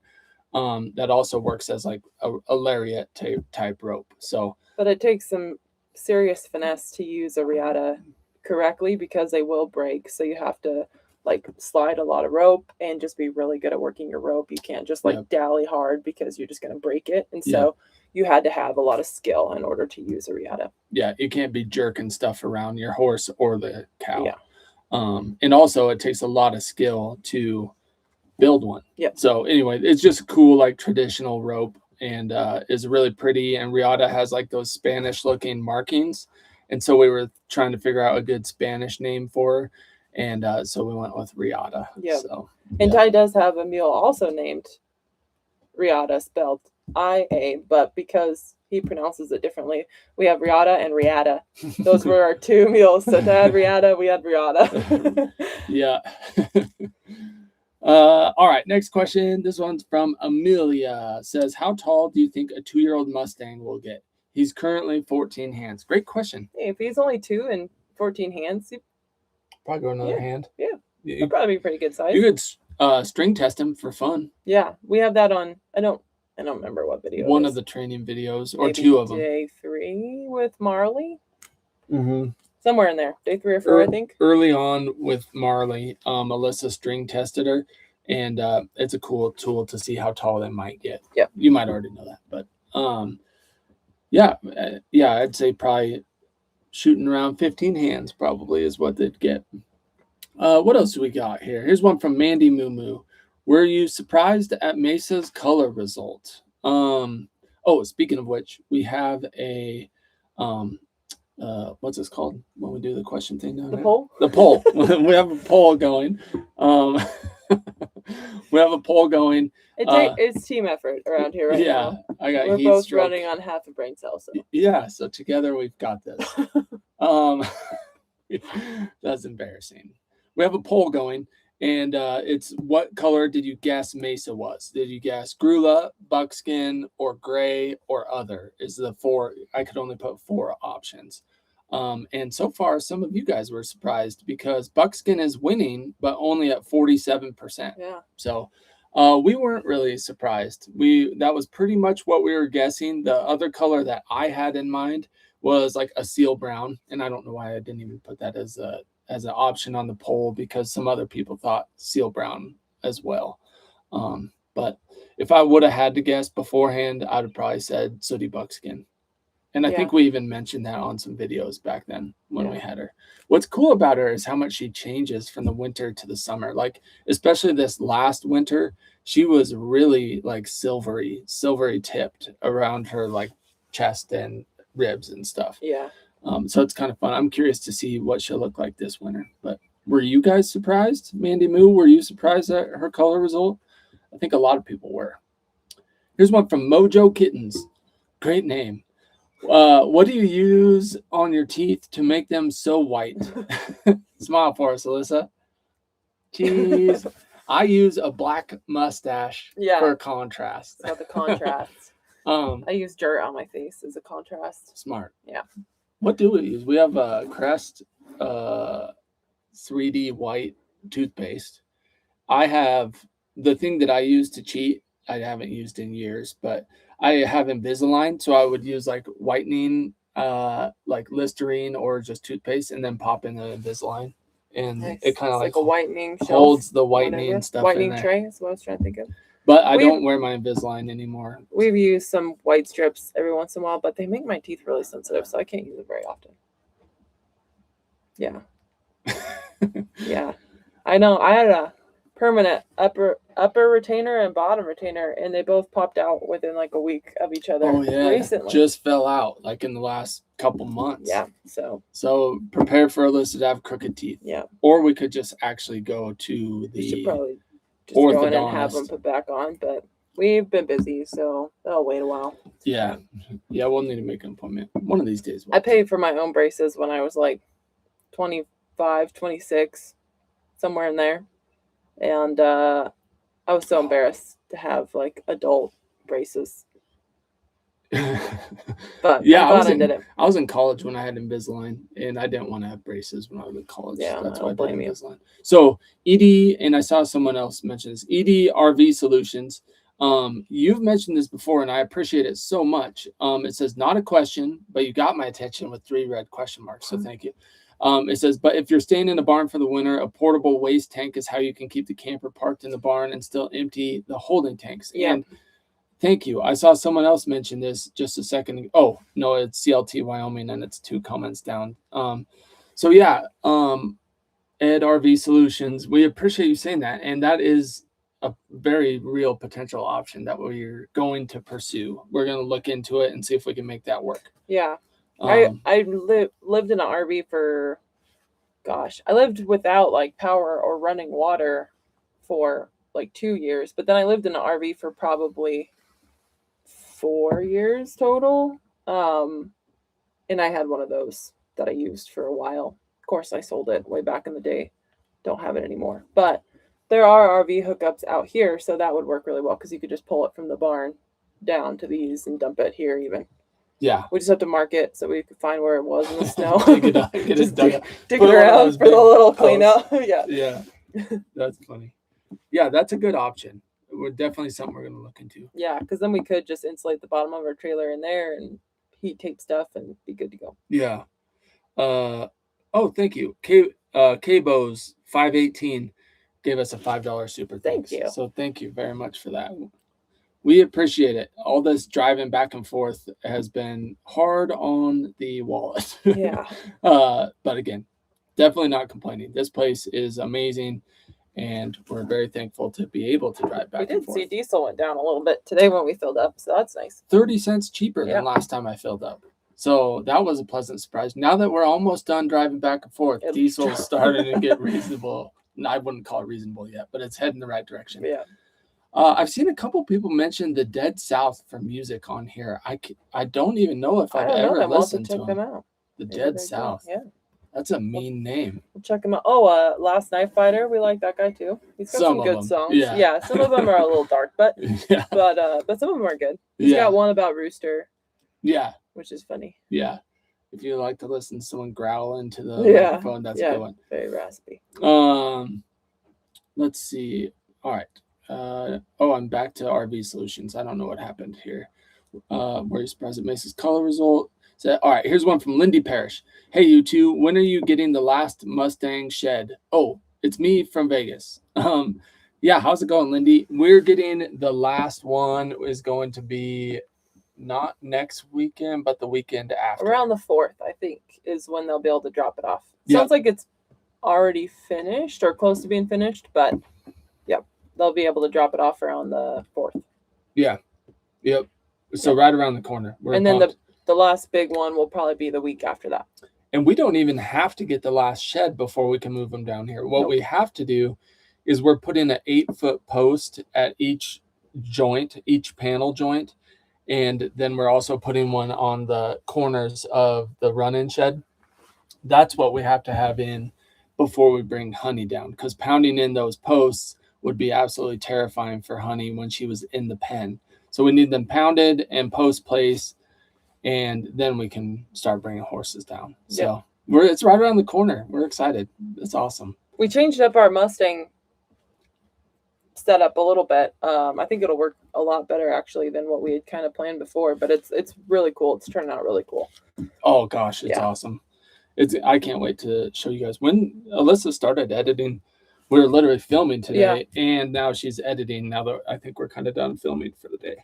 that also works as like a lariat type rope. So, but it takes some serious finesse to use a Riata correctly, because they will break. So you have to like slide a lot of rope and just be really good at working your rope. You can't just like dally hard, because you're just going to break it. And so you had to have a lot of skill in order to use a Riata. Yeah, you can't be jerking stuff around your horse or the cow. Yeah. And also it takes a lot of skill to build one. Yeah. So anyway, it's just cool, like traditional rope, and is really pretty. And Riata has like those Spanish looking markings. And so we were trying to figure out a good Spanish name for her. And so we went with Riata. Yeah. So, and Ty does have a mule also named Riata, spelled IA, but because he pronounces it differently. We have Riata and Riata. Those were our two mules. So to add Riata, we had Riata. Yeah. All right, next question. This one's from Amelia. Says, how tall do you think a 2-year-old Mustang will get? He's currently 14 hands. Great question. Hey, if he's only 2 and 14 hands, Probably go another hand. Yeah. You He'll probably be pretty good size. could string test him for fun. Yeah, we have that on. I don't remember what video. One it of is. the training videos, or Maybe 2 of them. Day 3 with Marley. Mm-hmm. Somewhere in there. Day 3 or 4, I think. Early on with Marley, Alyssa string tested her, and it's a cool tool to see how tall they might get. Yeah. You might already know that, but yeah, I'd say probably shooting around 15 hands probably is what they'd get. What else do we got here? Here's one from Mandy Moo Moo. Were you surprised at Mesa's color result? Oh, speaking of which, we have a what's this called when we do the question thing down here? Poll? The poll. We have a poll going. We have a poll going. It's team effort around here right now. I got We're heat both stroke. running on half a brain cell. So. Yeah, so together we've got this. That's embarrassing. We have a poll going, and it's what color did you guess Mesa was? Did you guess Grula, Buckskin, or gray, or other? Is the 4. I could only put 4 options. And so far, some of you guys were surprised because Buckskin is winning, but only at 47%. Yeah. So we weren't really surprised. That was pretty much what we were guessing. The other color that I had in mind was like a seal brown, and I don't know why I didn't even put that as an option on the poll, because some other people thought seal brown as well. But if I would have had to guess beforehand, I would have probably said sooty buckskin. And I think we even mentioned that on some videos back then when we had her. What's cool about her is how much she changes from the winter to the summer. Like, especially this last winter, she was really like silvery tipped around her like chest and ribs and stuff. Yeah. So it's kind of fun. I'm curious to see what she'll look like this winter. But were you guys surprised? Mandy Moo, were you surprised at her color result? I think a lot of people were. Here's one from Mojo Kittens. Great name. What do you use on your teeth to make them so white? Smile for us, Alyssa. Cheese. I use a black mustache for contrast. So the contrast. I use dirt on my face as a contrast. Smart. Yeah. What do we use? We have a Crest 3D white toothpaste. I have the thing that I use to cheat. I haven't used in years, but I have Invisalign, so I would use like whitening, like Listerine or just toothpaste, and then pop in the Invisalign, and it kind of like a whitening holds the whitening stuff. Whitening in there. tray is what I was trying to think of. But I don't wear my Invisalign anymore. We've used some white strips every once in a while, but they make my teeth really sensitive, so I can't use it very often. Yeah. Yeah. I know. I had a permanent upper retainer and bottom retainer, and they both popped out within like a week of each other. Oh yeah, recently. Just fell out like in the last couple months. Yeah, so prepare for Alyssa to have crooked teeth. Yeah, or we could just actually go to the. You should probably just go in and have them put back on, but we've been busy, so that'll wait a while. Yeah, we'll need to make an appointment one of these days. I paid for my own braces when I was like 25, 26, somewhere in there. And I was so embarrassed to have like adult braces. But yeah, I was in college when I had Invisalign, and I didn't want to have braces when I was in college. Yeah, that's I why I don't blame did you. Invisalign. So ED, and I saw someone else mention this, ED RV Solutions. You've mentioned this before, and I appreciate it so much. It says not a question, but you got my attention with 3 red question marks, so thank you. It says, but if you're staying in a barn for the winter, a portable waste tank is how you can keep the camper parked in the barn and still empty the holding tanks. Yeah. And thank you. I saw someone else mention this just a second ago. Oh, no, it's CLT Wyoming, and it's 2 comments down. So yeah, Ed RV Solutions, we appreciate you saying that. And that is a very real potential option that we're going to pursue. We're going to look into it and see if we can make that work. Yeah. I lived in an RV for, I lived without like power or running water for like 2 years, but then I lived in an RV for probably 4 years total. And I had one of those that I used for a while. Of course, I sold it way back in the day. Don't have it anymore. But there are RV hookups out here, so that would work really well because you could just pull it from the barn down to these and dump it here even. Yeah. We just have to mark it so we could find where it was in the snow. Dig it up. Get just it dug up. dig Put it it on around those for the big little posts. cleanup. Yeah. Yeah. That's funny. Yeah, that's a good option. We're definitely something we're going to look into. Yeah, because then we could just insulate the bottom of our trailer in there and heat tape stuff and be good to go. Yeah. Thank you. K-Bos 518 gave us a $5 super thanks. Thank you. So thank you very much for that. We appreciate it. All this driving back and forth has been hard on the wallet. Yeah. But again, definitely not complaining. This place is amazing, and we're very thankful to be able to drive back and forth. We did see diesel went down a little bit today when we filled up, so that's nice. 30 cents cheaper than last time I filled up. So that was a pleasant surprise. Now that we're almost done driving back and forth, diesel's starting to get reasonable. I wouldn't call it reasonable yet, but it's heading the right direction. Yeah. I've seen a couple people mention the Dead South for music on here. I don't even know if I've ever listened to them out. The Dead South. Yeah. That's a mean name. We'll check him out. Oh, Last Night Fighter. We like that guy too. He's got some good songs. Yeah. Some of them are a little dark, but but some of them are good. He's got one about Rooster. Yeah. Which is funny. Yeah. If you like to listen to someone growl into the microphone, that's a good one. Very raspy. Let's see. All right. I'm back to RV Solutions. I don't know what happened here. Where you surprised at Mesa's color result. So, all right, here's one from Lindy Parrish. Hey, you two, when are you getting the last Mustang shed? Oh, it's me from Vegas. Yeah, how's it going, Lindy? We're getting the last one is going to be not next weekend, but the weekend after. Around the 4th, I think, is when they'll be able to drop it off. Sounds like it's already finished or close to being finished, but they'll be able to drop it off around the 4th. Yeah. Yep. So right around the corner. And then the last big one will probably be the week after that. And we don't even have to get the last shed before we can move them down here. What we have to do is we're putting an 8-foot post at each joint, each panel joint. And then we're also putting one on the corners of the run-in shed. That's what we have to have in before we bring Honey down, because pounding in those posts would be absolutely terrifying for Honey when she was in the pen. So we need them pounded and post place, and then we can start bringing horses down. So it's right around the corner. We're excited. It's awesome. We changed up our Mustang setup a little bit. I think it'll work a lot better actually than what we had kind of planned before, but it's really cool. It's turning out really cool. Oh gosh, it's awesome. I can't wait to show you guys. When Alyssa started editing, we were literally filming today, and now she's editing. Now that I think we're kind of done filming for the day.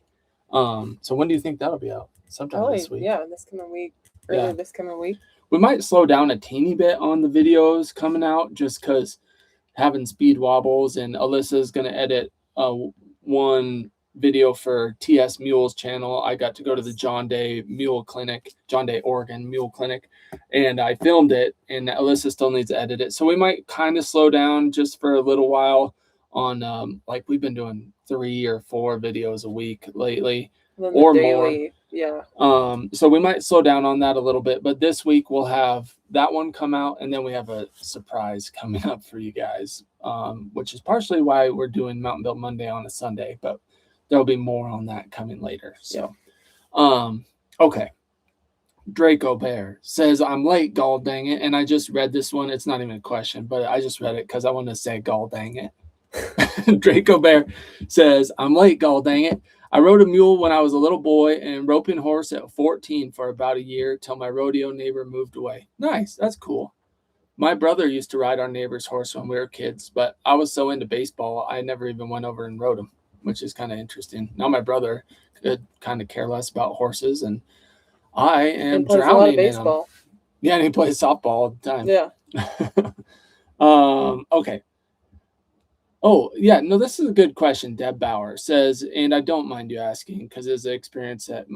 So when do you think that'll be out? Sometime this week. Yeah, this coming week. Early this coming week. We might slow down a teeny bit on the videos coming out just because having speed wobbles, and Alyssa's going to edit one video for TS Mules channel. I got to go to the John Day Oregon Mule Clinic, and I filmed it, and Alyssa still needs to edit it. So we might kind of slow down just for a little while on like we've been doing 3 or 4 videos a week lately or daily, more. Yeah. So we might slow down on that a little bit, but this week we'll have that one come out, and then we have a surprise coming up for you guys, which is partially why we're doing Mountain Built Monday on a Sunday, but there'll be more on that coming later. So, okay. Draco Bear says, I'm late, gall dang it. And I just read this one. It's not even a question, but I just read it because I want to say gall dang it. Draco Bear says, I'm late, gall dang it. I rode a mule when I was a little boy and roping horse at 14 for about a year till my rodeo neighbor moved away. Nice. That's cool. My brother used to ride our neighbor's horse when we were kids, but I was so into baseball, I never even went over and rode him, which is kind of interesting. Now my brother could kind of care less about horses, and I am drowning in them. Yeah, and he plays softball all the time. Yeah. Okay. Oh, yeah. No, this is a good question. Deb Bauer says, and I don't mind you asking because it's an experience that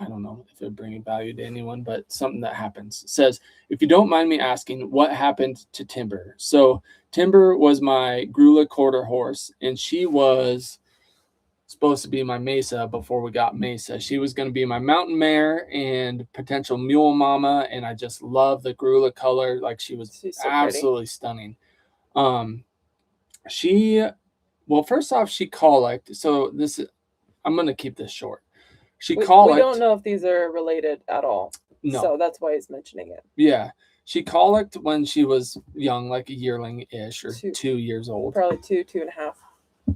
I don't know if it would bring value to anyone, but something that happens. Says, if you don't mind me asking, what happened to Timber? So Timber was my Grula quarter horse, and she was supposed to be my Mesa before we got Mesa. She was going to be my mountain mare and potential mule mama, and I just love the Grula color. Like, she's so absolutely pretty. Stunning. Well, first off, she colicked. So I'm going to keep this short. She colicked. We don't know if these are related at all. No. So that's why he's mentioning it. Yeah. She colicked when she was young, like a yearling-ish or 2 years old. Probably 2.5.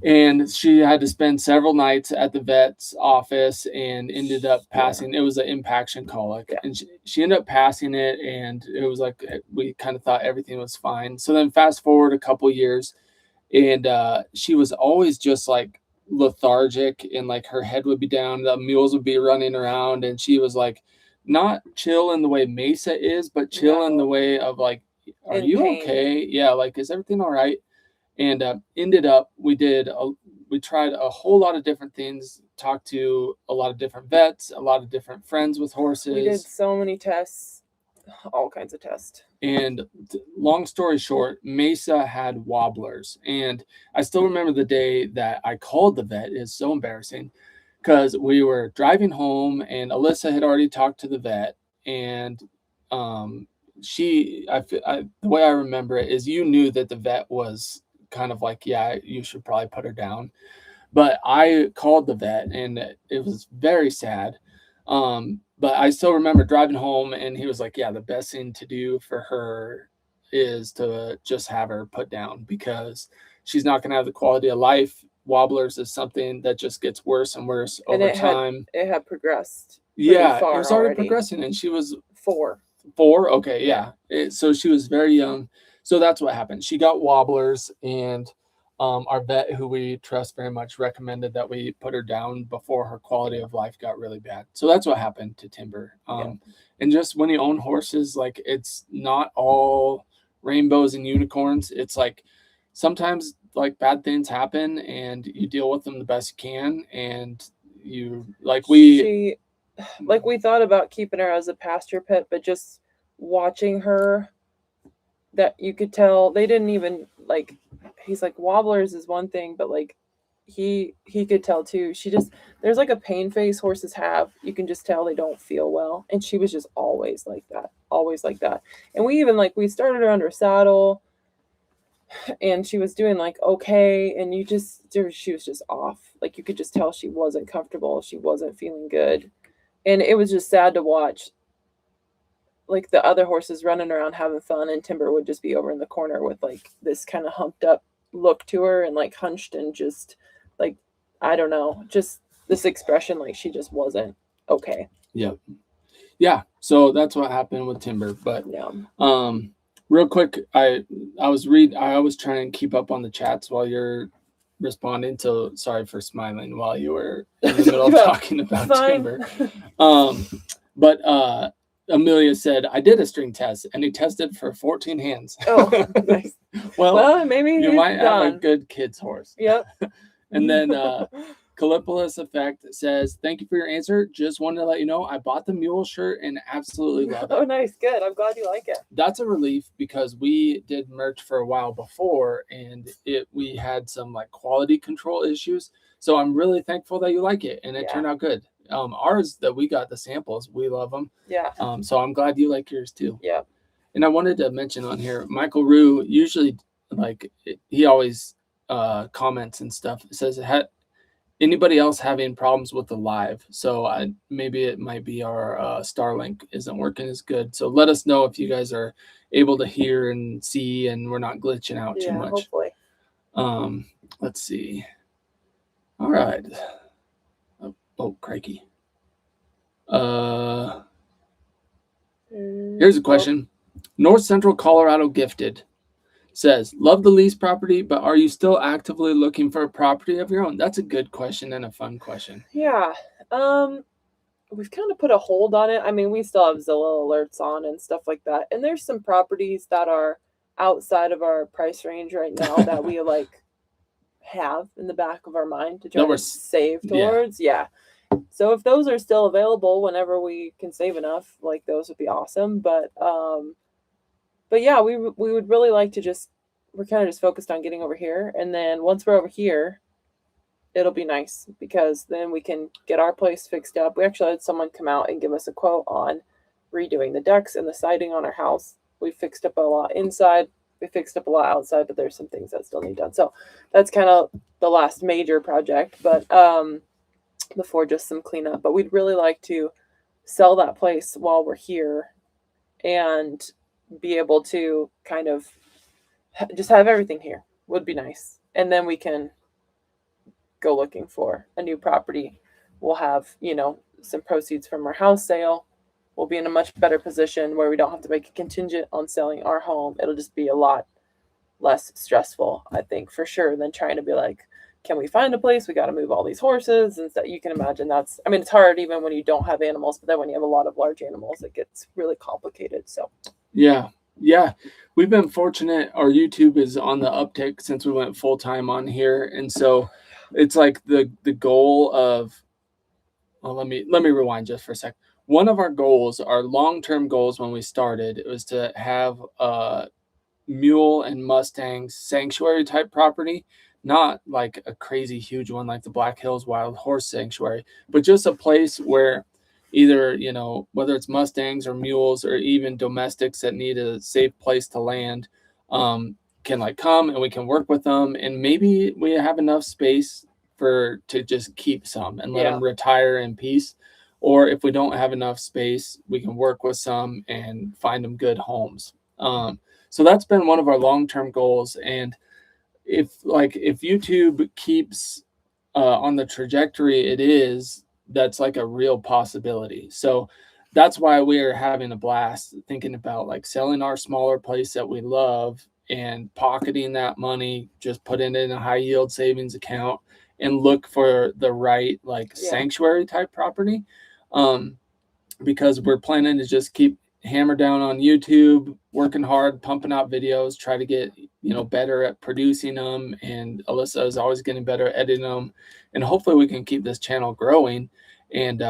And she had to spend several nights at the vet's office and ended up passing. It was an impaction colic. Yeah. And she ended up passing it, and it was like we kind of thought everything was fine. So then fast forward a couple years, and she was always just like lethargic, and like her head would be down, the mules would be running around, and she was like not chill in the way Mesa is, but chill in the way of like, are you okay? Yeah, like, is everything all right? And ended up, we tried a whole lot of different things, talked to a lot of different vets, a lot of different friends with horses. We did so many tests, all kinds of tests. And long story short, Mesa had wobblers. And I still remember the day that I called the vet. It's so embarrassing because we were driving home and Alyssa had already talked to the vet. And the way I remember it is you knew that the vet was kind of like, yeah, you should probably put her down. But I called the vet and it was very sad. But I still remember driving home and he was like, yeah, the best thing to do for her is to just have her put down because she's not going to have the quality of life. Wobblers is something that just gets worse and worse over time. It had progressed. Yeah, it was already progressing, and she was 4. 4? Okay, yeah. So she was very young. So that's what happened. She got wobblers, and our vet, who we trust very much, recommended that we put her down before her quality of life got really bad. So that's what happened to Timber. And just when you own horses, like, it's not all rainbows and unicorns. It's like sometimes like bad things happen and you deal with them the best you can. And we thought about keeping her as a pasture pet, but just watching her, that you could tell they didn't even like, he's like, wobblers is one thing, but like he could tell too. There's like a pain face horses have. You can just tell they don't feel well. And she was just always like that. And we started her under saddle and she was doing like okay. And she was just off. Like you could just tell she wasn't comfortable. She wasn't feeling good. And it was just sad to watch. Like the other horses running around having fun, and Timber would just be over in the corner with like this kind of humped up look to her and like hunched and just like, I don't know, just this expression like she just wasn't okay. Yep. Yeah. So that's what happened with Timber. But real quick, I was trying to keep up on the chats while you're responding. So sorry for smiling while you were in the middle of talking about Timber. But Amelia said, I did a string test and he tested for 14 hands. Oh, nice. well, maybe you might have a good kid's horse. Yep. And then Calipolis Effect says, thank you for your answer. Just wanted to let you know I bought the mule shirt and absolutely love it. Oh, nice. Good. I'm glad you like it. That's a relief because we did merch for a while before and we had some like quality control issues. So I'm really thankful that you like it and it turned out good. Ours that we got the samples, we love them. Yeah. So I'm glad you like yours too. Yeah. And I wanted to mention on here, Michael Rue usually he always comments and stuff. It says, anybody else having problems with the live? So maybe it might be our Starlink isn't working as good. So let us know if you guys are able to hear and see and we're not glitching out too much. Hopefully. Let's see. All right. Oh, crikey. Here's a question. North Central Colorado Gifted says, love the lease property, but are you still actively looking for a property of your own? That's a good question and a fun question. Yeah. We've kind of put a hold on it. I mean, we still have Zillow alerts on and stuff like that. And there's some properties that are outside of our price range right now that we have in the back of our mind to try to save towards. Yeah. So if those are still available whenever we can save enough, like those would be awesome. But yeah, we would really like to we're kind of just focused on getting over here. And then once we're over here, it'll be nice because then we can get our place fixed up. We actually had someone come out and give us a quote on redoing the decks and the siding on our house. We fixed up a lot inside. We fixed up a lot outside, but there's some things that still need done. So that's kind of the last major project, but before just some cleanup. But we'd really like to sell that place while we're here and be able to kind of just have everything here. Would be nice. And then we can go looking for a new property. We'll have, some proceeds from our house sale. We'll be in a much better position where we don't have to make a contingent on selling our home. It'll just be a lot less stressful, I think, for sure, than trying to be like, can we find a place? We got to move all these horses and stuff. You can imagine it's hard even when you don't have animals, but then when you have a lot of large animals, it gets really complicated. So yeah, we've been fortunate. Our YouTube is on the uptick since we went full time on here, and so it's like the goal of. Well, let me rewind just for a sec. One of our goals, our long-term goals when we started, it was to have a mule and Mustang sanctuary type property, not like a crazy huge one like the Black Hills Wild Horse Sanctuary, but just a place where either, whether it's Mustangs or mules or even domestics that need a safe place to land, can like come and we can work with them, and maybe we have enough space to just keep some and let them retire in peace. Or if we don't have enough space, we can work with some and find them good homes. So that's been one of our long-term goals. And if YouTube keeps on the trajectory it is, that's like a real possibility. So that's why we are having a blast thinking about like selling our smaller place that we love and pocketing that money, just put it in a high yield savings account and look for the right sanctuary type property. Because we're planning to just keep hammer down on YouTube, working hard, pumping out videos, try to get, better at producing them. And Alyssa is always getting better at editing them. And hopefully we can keep this channel growing. And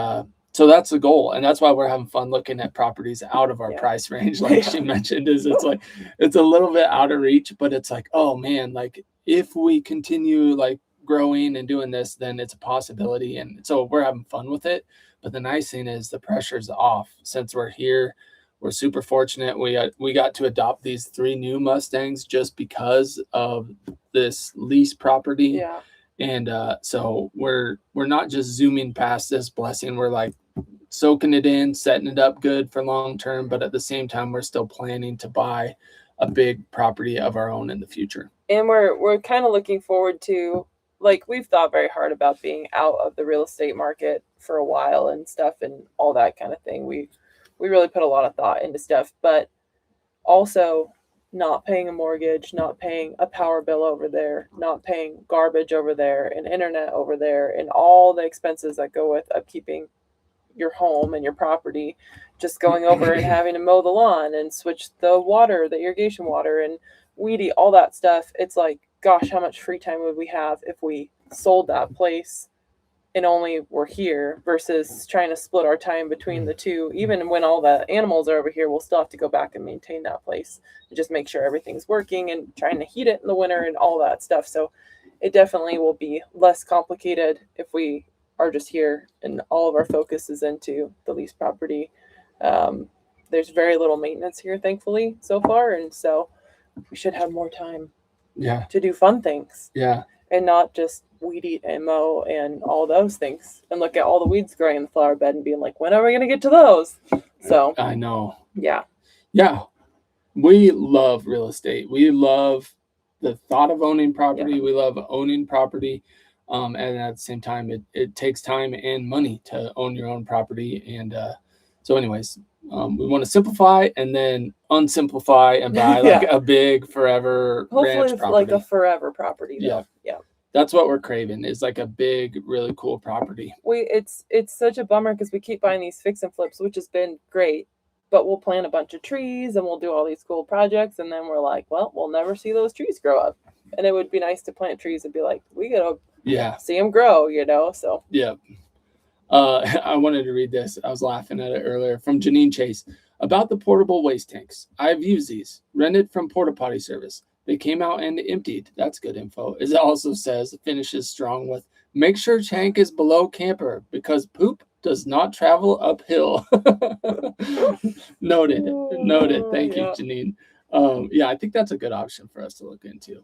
so that's the goal. And that's why we're having fun looking at properties out of our price range. Like she mentioned, it's a little bit out of reach, but it's like, oh man, like if we continue growing and doing this, then it's a possibility. And so we're having fun with it. But the nice thing is the pressure's off. Since we're here, we're super fortunate. We got to adopt these 3 new Mustangs just because of this lease property. Yeah. And so we're not just zooming past this blessing. We're soaking it in, setting it up good for long term. But at the same time, we're still planning to buy a big property of our own in the future. And we're kind of looking forward to, we've thought very hard about being out of the real estate market for a while and stuff and all that kind of thing. We really put a lot of thought into stuff, but also not paying a mortgage, not paying a power bill over there, not paying garbage over there and internet over there and all the expenses that go with upkeeping your home and your property, just going over and having to mow the lawn and switch the water, the irrigation water, and weedy, all that stuff. It's like, gosh, how much free time would we have if we sold that place and only were here versus trying to split our time between the two. Even when all the animals are over here, we'll still have to go back and maintain that place and just make sure everything's working and trying to heat it in the winter and all that stuff. So it definitely will be less complicated if we are just here and all of our focus is into the lease property. There's very little maintenance here, thankfully, so far. And so we should have more time to do fun things. Yeah. And not just weed eat and mow and all those things and look at all the weeds growing in the flower bed and being like, when are we going to get to those? So I know. Yeah. We love real estate. We love the thought of owning property. Yeah. We love owning property. And at the same time, it takes time and money to own your own property. And so anyways, we want to simplify and then unsimplify and buy a big forever ranch property. Like a forever property. Though. Yeah. That's what we're craving, is like a big, really cool property. It's such a bummer because we keep buying these fix and flips, which has been great, but we'll plant a bunch of trees and we'll do all these cool projects. And then we're like, well, we'll never see those trees grow up. And it would be nice to plant trees and be like, we got to see them grow, so. Yeah. I wanted to read this. I was laughing at it earlier from Janine Chase about the portable waste tanks. I've used these, rented from Porta Potty Service. They came out and emptied. That's good info. As it also says, finishes strong with Make sure tank is below camper because poop does not travel uphill. Noted. Thank you, Janine. I think that's a good option for us to look into.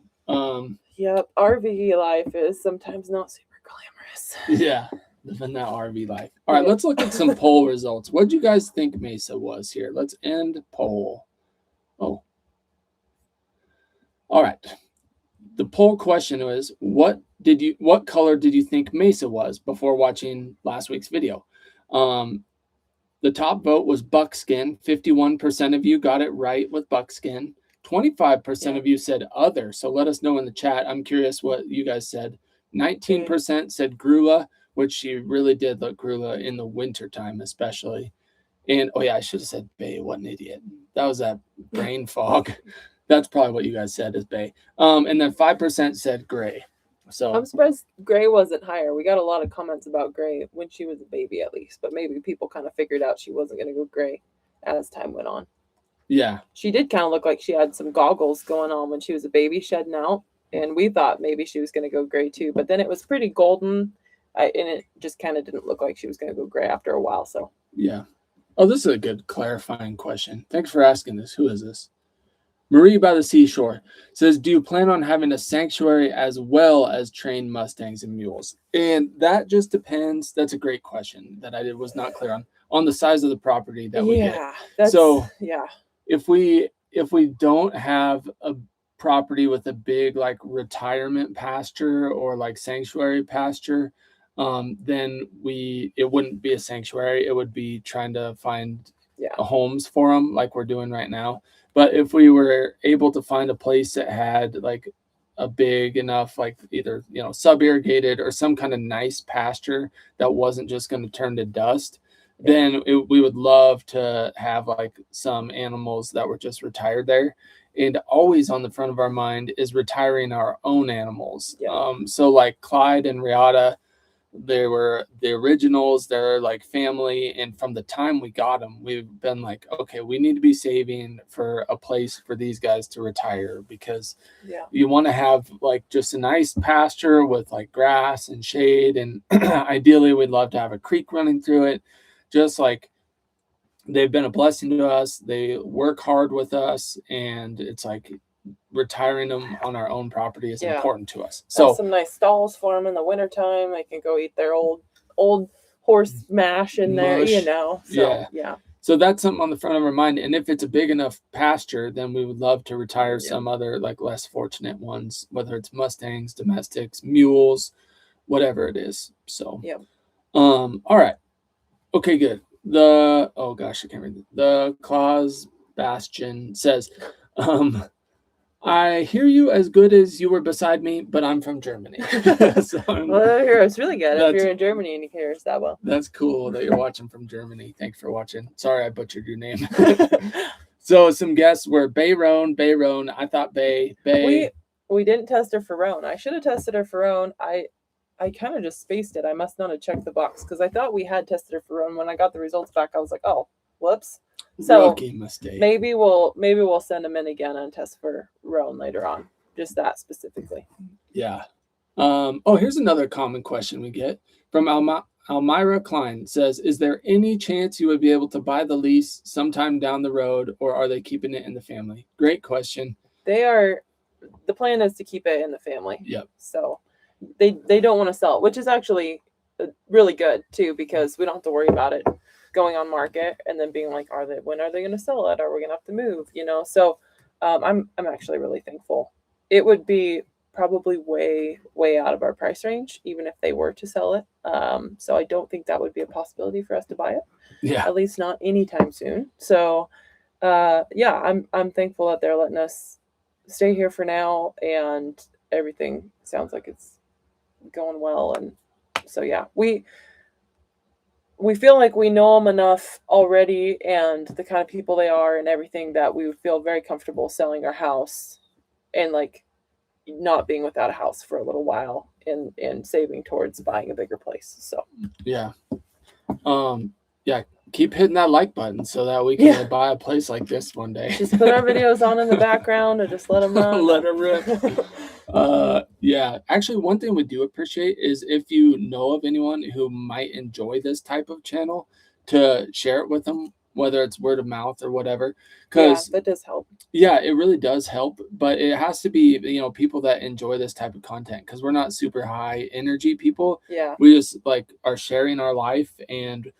Yep, RV life is sometimes not super glamorous. Yeah, living that RV life. All right, let's look at some poll results. What do you guys think Mesa was here? Let's end poll. Oh. All right. The poll question was, what color did you think Mesa was before watching last week's video? The top vote was Buckskin. 51% of you got it right with Buckskin. 25% of you said other. So let us know in the chat. I'm curious what you guys said. 19% said Grula, which she really did look Grula in the wintertime, especially. And I should have said Bay. What an idiot. That was that brain fog. That's probably what you guys said is Bay. And then 5% said gray. So I'm surprised gray wasn't higher. We got a lot of comments about gray when she was a baby, at least, but maybe people kind of figured out she wasn't going to go gray as time went on. Yeah, she did kind of look like she had some goggles going on when she was a baby shedding out, and we thought maybe she was going to go gray too, but then it was pretty golden, and it just kind of didn't look like she was going to go gray after a while. So yeah. Oh, this is a good clarifying question. Thanks for asking this. Who is this? Marie by the Seashore says, do you plan on having a sanctuary as well as trained Mustangs and mules? And that just depends. That's a great question that I was not clear on the size of the property that we get. So if we don't have a property with a big like retirement pasture or like sanctuary pasture, then it wouldn't be a sanctuary. It would be trying to find homes for them like we're doing right now. But if we were able to find a place that had like a big enough, like either, sub-irrigated or some kind of nice pasture that wasn't just going to turn to dust, then we would love to have like some animals that were just retired there. And always on the front of our mind is retiring our own animals. So like Clyde and Riata, they were the originals. They're like family. And from the time we got them, we've been like, okay, we need to be saving for a place for these guys to retire, because you want to have like just a nice pasture with like grass and shade. And ideally we'd love to have a creek running through it. Just like they've been a blessing to us. They work hard with us, and it's like retiring them on our own property is important to us. So some nice stalls for them in the wintertime. They can go eat their old horse mash in there, So so that's something on the front of our mind. And if it's a big enough pasture, then we would love to retire some other like less fortunate ones, whether it's Mustangs, domestics, mules, whatever it is. So all right. Okay, good. I can't read it. The Claus Bastion says, I hear you as good as you were beside me, but I'm from Germany. So it's really good if you're in Germany and you hear us that well. That's cool that you're watching from Germany. Thanks for watching. Sorry I butchered your name. So some guests were Bayron. I thought Bay. We didn't test her for roan. I should have tested her for roan. I kind of just spaced it. I must not have checked the box because I thought we had tested her for roan. When I got the results back, I was like, oh, whoops. So rookie mistake. Maybe we'll send them in again and test for roan later on. Just that specifically. Yeah. Here's another common question we get from Almira Klein. Says, is there any chance you would be able to buy the lease sometime down the road, or are they keeping it in the family? Great question. The plan is to keep it in the family. Yep. So they don't want to sell it, which is actually really good too, because we don't have to worry about it going on market and then being like, when are they going to sell it? Are we going to have to move? So I'm actually really thankful. It would be probably way out of our price range, even if they were to sell it. So I don't think that would be a possibility for us to buy it. Yeah. At least not anytime soon. So I'm thankful that they're letting us stay here for now, and everything sounds like it's going well. And so we feel like we know them enough already and the kind of people they are and everything that we would feel very comfortable selling our house and like not being without a house for a little while and saving towards buying a bigger place. So keep hitting that like button so that we can buy a place like this one day. Just put our videos on in the background and just let them run. Let them rip. Yeah. Actually, one thing we do appreciate is if you know of anyone who might enjoy this type of channel, to share it with them, whether it's word of mouth or whatever. Because that does help. Yeah, it really does help, but it has to be, people that enjoy this type of content, because we're not super high energy people. Yeah. We just like are sharing our life, and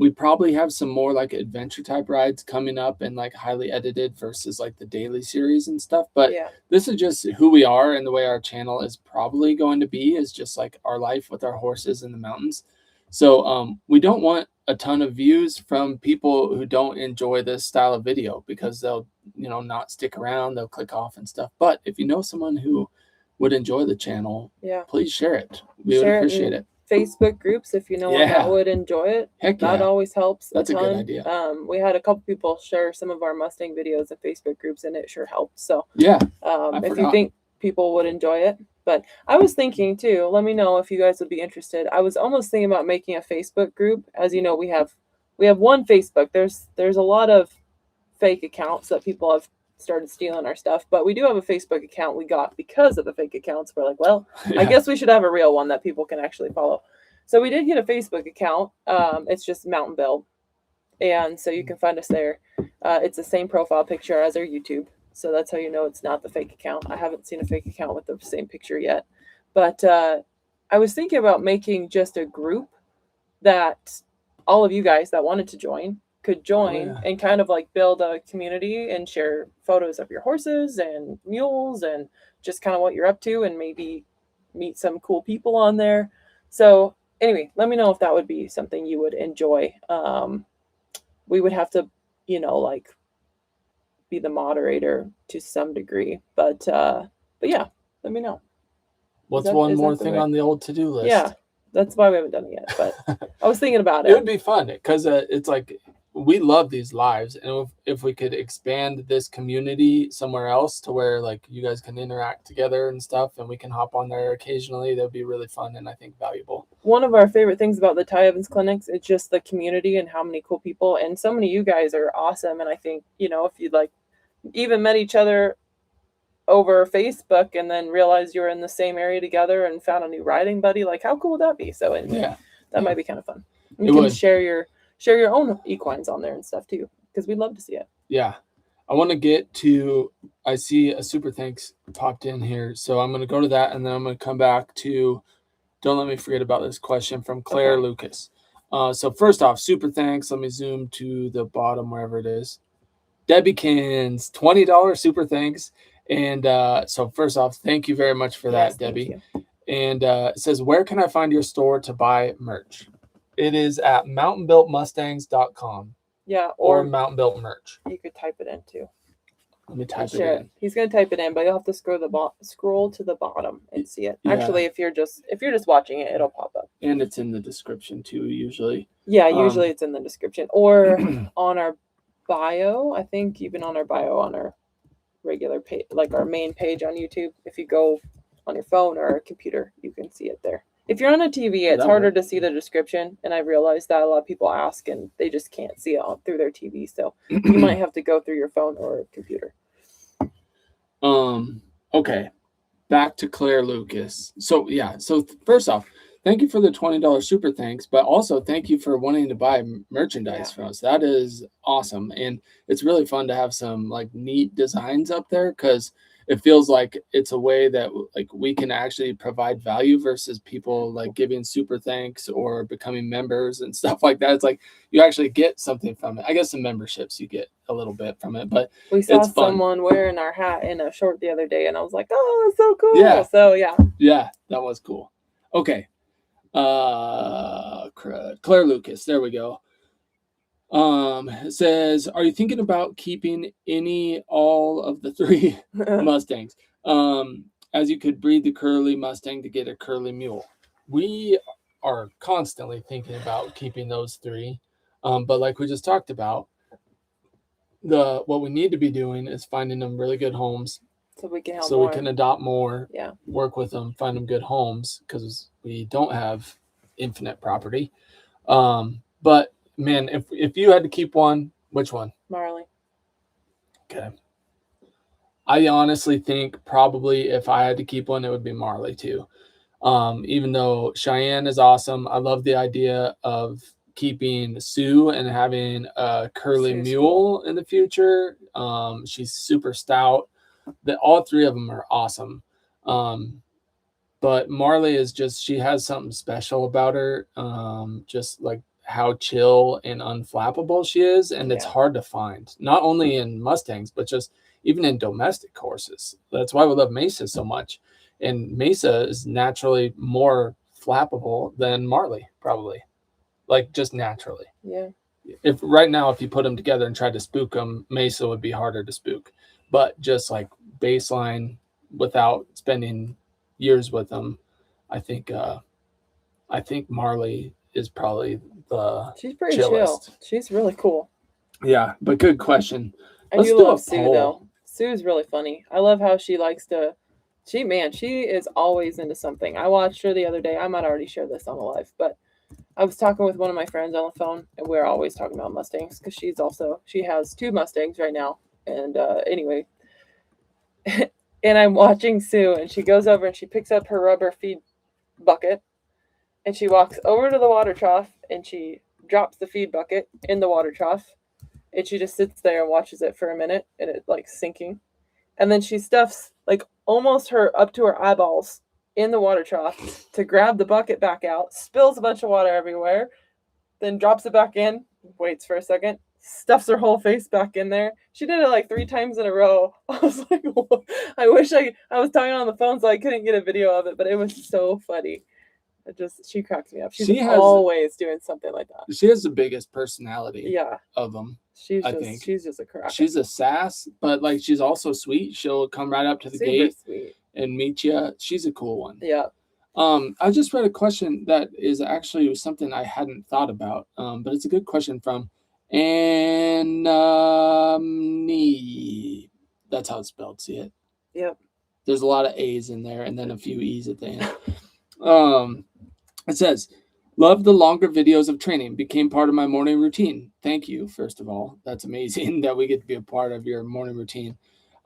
we probably have some more like adventure type rides coming up and like highly edited versus like the daily series and stuff. But this is just who we are, and the way our channel is probably going to be is just like our life with our horses in the mountains. So we don't want a ton of views from people who don't enjoy this style of video, because they'll, not stick around, they'll click off and stuff. But if you know someone who would enjoy the channel, please share it. We would appreciate it. Facebook groups, if you know one that would enjoy it. Heck that always helps. That's a good idea. We had a couple people share some of our Mustang videos in Facebook groups, and it sure helped. So if you think people would enjoy it. But I was thinking too, let me know if you guys would be interested. I was almost thinking about making a Facebook group. As you know, we have one Facebook. There's a lot of fake accounts that people have started stealing our stuff, but we do have a Facebook account we got because of the fake accounts. We're like, well, I guess we should have a real one that people can actually follow. So we did get a Facebook account. It's just Mountain Built, and so you can find us there. It's the same profile picture as our YouTube. So that's how you know it's not the fake account. I haven't seen a fake account with the same picture yet. But I was thinking about making just a group that all of you guys that wanted to join could join and kind of like build a community and share photos of your horses and mules and just kind of what you're up to, and maybe meet some cool people on there. So anyway, let me know if that would be something you would enjoy. We would have to, like, be the moderator to some degree, but yeah, let me know. What's one more thing on the old to-do list? Yeah, that's why we haven't done it yet, but I was thinking about it. It would be fun, because it's like, we love these lives, and if we could expand this community somewhere else to where like you guys can interact together and stuff, and we can hop on there occasionally, that would be really fun and I think valuable. One of our favorite things about the Ty Evans clinics is just the community and how many cool people, and so many of you guys are awesome. And I think, if you'd like even met each other over Facebook and then realized you were in the same area together and found a new riding buddy, like how cool would that be? So that might be kind of fun. You can share your own equines on there and stuff too, because we'd love to see it. Yeah. I want to get to, I see a super thanks popped in here, so I'm going to go to that, and then I'm going to come back to, don't let me forget about this question from Claire Lucas. So first off, super thanks. Let me zoom to the bottom wherever it is. Debbykins, $20 super thanks. And so first off, thank you very much for that, Debbie. And it says, where can I find your store to buy merch? It is at mountainbuiltmustangs.com. Yeah, or Mountain Built merch. You could type it in too. Let me type it in. He's gonna type it in, but you'll have to scroll to the bottom and see it. Yeah. Actually, if you're just watching it, it'll pop up. And it's in the description too, usually. Yeah, usually it's in the description or on our bio. I think even on our bio on our regular page, like our main page on YouTube. If you go on your phone or a computer, you can see it there. If you're on a TV, it's harder to see the description, and I realize that a lot of people ask and they just can't see it through their TV, so you might have to go through your phone or computer. Okay, back to Claire Lucas. So first off, thank you for the $20 super thanks, but also thank you for wanting to buy merchandise from us. That is awesome, and it's really fun to have some like neat designs up there, because it feels like it's a way that like we can actually provide value versus people like giving super thanks or becoming members and stuff like that. It's like you actually get something from it. I guess some memberships you get a little bit from it, but we saw someone wearing our hat in a short the other day, and I was like, oh, that's so cool. Yeah. So yeah, that was cool. Okay. Claire Lucas, there we go. It says, are you thinking about keeping all of the 3 Mustangs? As you could breed the curly Mustang to get a curly mule. We are constantly thinking about keeping those 3. But like we just talked about, what we need to be doing is finding them really good homes. So we can we can adopt more, yeah, work with them, find them good homes, because we don't have infinite property. But man, if you had to keep one, which one? Marley. Okay. I honestly think probably if I had to keep one, it would be Marley too. Even though Cheyenne is awesome, I love the idea of keeping Sue and having a curly Sue's mule in the future. She's super stout. All three of them are awesome. But Marley is just, she has something special about her. Just like how chill and unflappable she is. And it's hard to find, not only in Mustangs, but just even in domestic horses. That's why we love Mesa so much. And Mesa is naturally more flappable than Marley, probably, like just naturally. Yeah. If right now, if you put them together and tried to spook them, Mesa would be harder to spook. But just like baseline, without spending years with them, I think Marley is probably the She's pretty chillest. chill. She's really cool. Yeah, but good question. I Let's do do love a Sue poll. though. Sue's really funny. I love how she likes to. She is always into something. I watched her the other day. I might already share this on the live, but I was talking with one of my friends on the phone, and we're always talking about Mustangs because she has 2 Mustangs right now. And anyway, and I'm watching Sue, and she goes over and she picks up her rubber feed bucket, and she walks over to the water trough, and she drops the feed bucket in the water trough, and she just sits there and watches it for a minute, and it like sinking, and then she stuffs like almost her up to her eyeballs in the water trough to grab the bucket back out, spills a bunch of water everywhere, then drops it back in, waits for a second, stuffs her whole face back in there. She did it like 3 times in a row. I was like, whoa. I wish I was talking on the phone so I couldn't get a video of it, but it was so funny. She cracks me up. She's always doing something like that. She has the biggest personality of them. She's just a crack. She's a sass, but like she's also sweet. She'll come right up to the gate and meet you. She's a cool one. Yeah. I just read a question that is actually something I hadn't thought about, but it's a good question from Annie. That's how it's spelled. See it? Yep. There's a lot of A's in there and then a few E's at the end. It says, love the longer videos of training. Became part of my morning routine. Thank you, first of all. That's amazing that we get to be a part of your morning routine.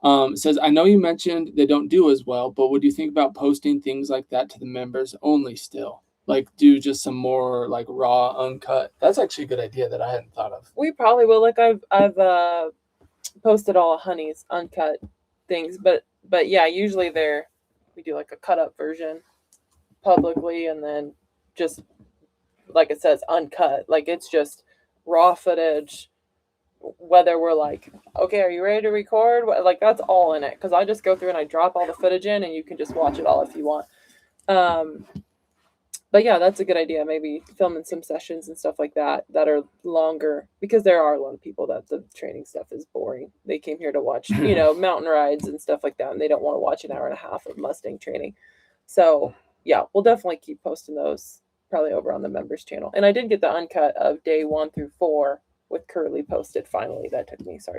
It says, I know you mentioned they don't do as well, but would you think about posting things like that to the members only still? Like do just some more like raw, uncut. That's actually a good idea that I hadn't thought of. We probably will. Like I've posted all of Honey's uncut things, but yeah, usually we do like a cut up version publicly, and then just like it says uncut, like it's just raw footage, whether we're like, okay, are you ready to record, like that's all in it, because I just go through and I drop all the footage in and you can just watch it all if you want. But yeah, that's a good idea, maybe filming some sessions and stuff like that are longer, because there are a lot of people that the training stuff is boring. They came here to watch mountain rides and stuff like that, and they don't want to watch an hour and a half of Mustang training. So yeah, we'll definitely keep posting those probably over on the members channel. And I did get the uncut of day 1 through 4 with Curly posted finally. That took me so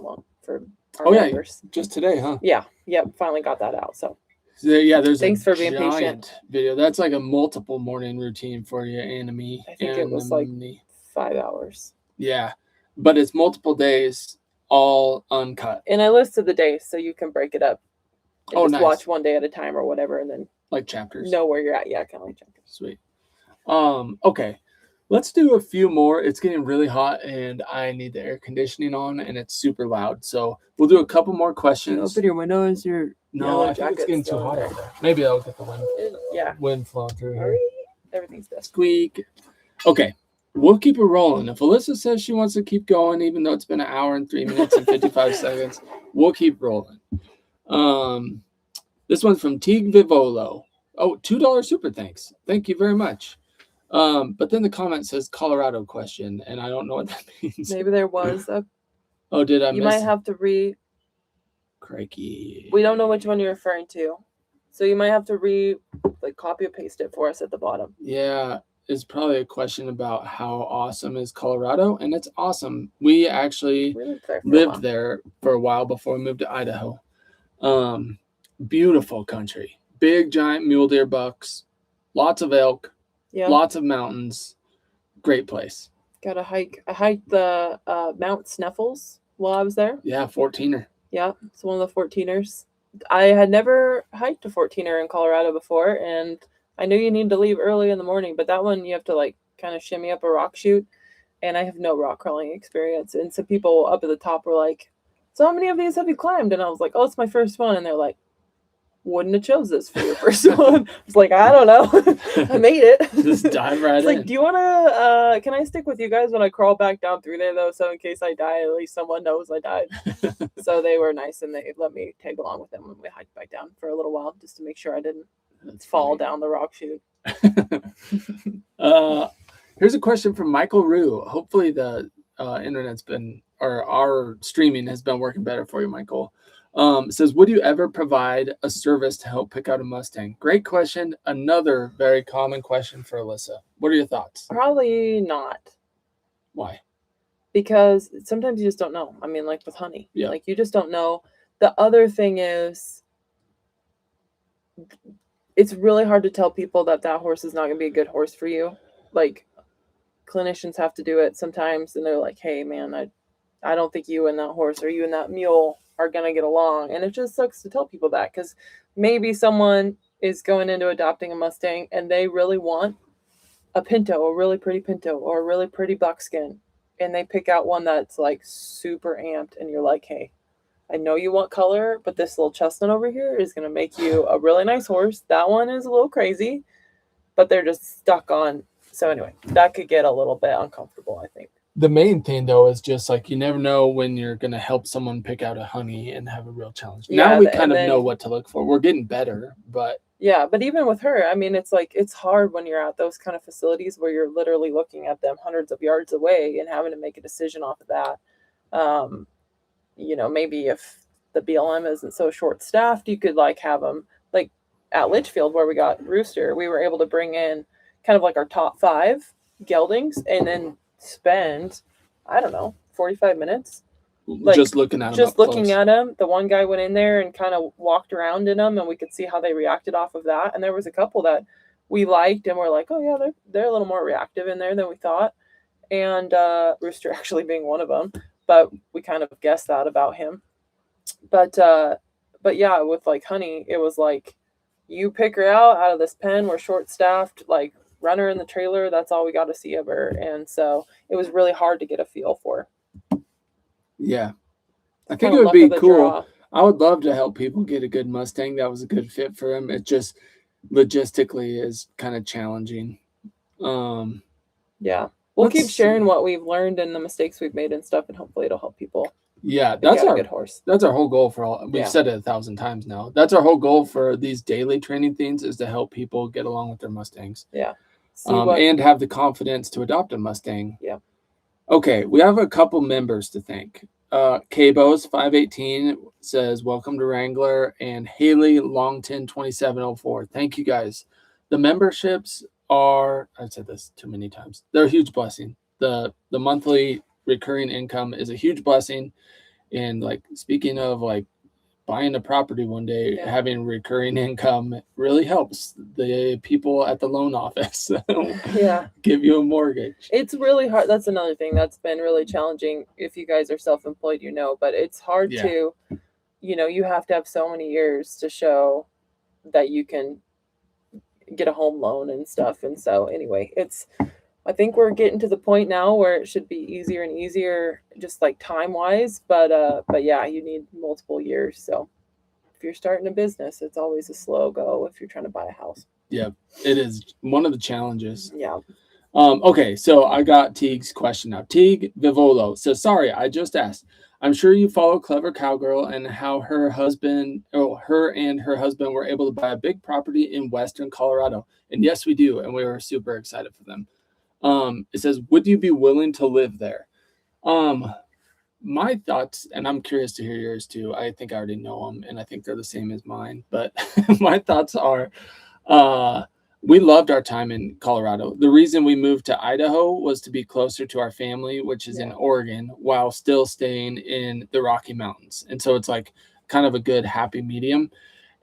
long for our members. Just today, huh? Yeah, finally got that out. So yeah, there's thanks for being patient. Video. That's like a multiple morning routine for you, Anime. I think it was like 5 hours. Yeah, but it's multiple days, all uncut. And I listed the days so you can break it up and nice. Watch one day at a time or whatever, and then like chapters. Know where you're at. Yeah, kind of like chapters. Sweet. Okay. Let's do a few more. It's getting really hot and I need the air conditioning on and it's super loud. So we'll do a couple more questions. Open your windows. No, I think it's getting too hot out there. Maybe I'll get the wind flowing through here. Everything's done. Squeak. Okay. We'll keep it rolling. If Alyssa says she wants to keep going, even though it's been 1 hour and 3 minutes and 55 seconds, we'll keep rolling. This one's from Teague Vivolo. Oh, $2 super thanks. Thank you very much. But then the comment says Colorado question, and I don't know what that means. Maybe there was a. Oh, did I miss? You might have to Crikey. We don't know which one you're referring to, so you might have to copy and paste it for us at the bottom. Yeah, it's probably a question about how awesome is Colorado, and it's awesome. We actually lived there for a while before we moved to Idaho. Beautiful country, big giant mule deer bucks, lots of elk. Yeah. Lots of mountains. Great place. Got a hike. I hiked the Mount Sneffels while I was there. Yeah, 14er. Yeah, it's one of the 14ers. I had never hiked a 14er in Colorado before, and I knew you need to leave early in the morning, but that one you have to like kind of shimmy up a rock chute, and I have no rock crawling experience. And some people up at the top were like, "So how many of these have you climbed?" And I was like, "Oh, it's my first one." And they're like, "Wouldn't have chose this for your first one." I was like, "I don't know." I made it. Just dive right It's in. like, do you want to, can I stick with you guys when I crawl back down through there, though? So in case I die, at least someone knows I died. So they were nice, and they let me tag along with them when we hiked back down for a little while, just to make sure I didn't fall down the rock chute. Here's a question from Michael Rue. Hopefully the internet's been, or our streaming has been working better for you, Michael. It says, would you ever provide a service to help pick out a Mustang? Great question. Another very common question for Alyssa. What are your thoughts? Probably not. Why? Because sometimes you just don't know. I mean, like with honey, Yeah. like you just don't know. The other thing is, it's really hard to tell people that horse is not going to be a good horse for you. Like, clinicians have to do it sometimes, and they're like, "Hey, man, I don't think you and that horse or you and that mule are going to get along." And it just sucks to tell people that, because maybe someone is going into adopting a Mustang and they really want a pinto, a really pretty pinto, or a really pretty buckskin, and they pick out one that's like super amped, and you're like, "Hey, I know you want color, but this little chestnut over here is going to make you a really nice horse. That one is a little crazy," but they're just stuck on. So anyway, that could get a little bit uncomfortable, I think. The main thing, though, is just like you never know when you're going to help someone pick out a honey and have a real challenge. Yeah, now we kind of know what to look for. We're getting better, but... Yeah, but even with her, I mean, it's like, it's hard when you're at those kind of facilities where you're literally looking at them hundreds of yards away and having to make a decision off of that. You know, maybe if the BLM isn't so short-staffed, you could like have them, like at Litchfield where we got Rooster, we were able to bring in kind of like our top 5 geldings and then spend, I don't know, 45 minutes like just looking at them. Just looking at them. The one guy went in there and kind of walked around in them, and we could see how they reacted off of that. And there was a couple that we liked, and we're like, "Oh yeah, they're a little more reactive in there than we thought." And Rooster actually being one of them, but we kind of guessed that about him. But yeah, with like Honey, it was like, you pick her out of this pen. We're short-staffed. Like, run her in the trailer. That's all we got to see of her. And so it was really hard to get a feel for. Yeah. I think it would be cool. Draw. I would love to help people get a good Mustang that was a good fit for them. It just logistically is kind of challenging. Yeah. We'll keep sharing what we've learned and the mistakes we've made and stuff, and hopefully it'll help people. Yeah, that's our good horse. That's our whole goal for all. We've said it 1,000 times now. That's our whole goal for these daily training things, is to help people get along with their Mustangs. Yeah. And have the confidence to adopt a Mustang. Yeah. Okay, we have a couple members to thank. Cabos 518 says, "Welcome to Wrangler," and Haley Longton 2704. Thank you guys. The memberships are, I've said this too many times, they're a huge blessing. The monthly recurring income is a huge blessing. And like, speaking of like buying a property one day, having recurring income really helps the people at the loan office. Give you a mortgage. It's really hard. That's another thing that's been really challenging. If you guys are self-employed, you know, but it's hard to, you know, you have to have so many years to show that you can get a home loan and stuff. And so anyway, I think we're getting to the point now where it should be easier and easier, just like time-wise. But yeah, you need multiple years. So if you're starting a business, it's always a slow go if you're trying to buy a house. Yeah, it is one of the challenges. Yeah. Okay, so I got Teague's question now. Teague Vivolo says, "Sorry, I just asked. I'm sure you follow Clever Cowgirl and how her and her husband were able to buy a big property in Western Colorado. And yes, we do. And we were super excited for them. It says, would you be willing to live there?" My thoughts, and I'm curious to hear yours too. I think I already know them, and I think they're the same as mine. But my thoughts are, we loved our time in Colorado. The reason we moved to Idaho was to be closer to our family, which is in Oregon, while still staying in the Rocky Mountains. And so it's like kind of a good happy medium.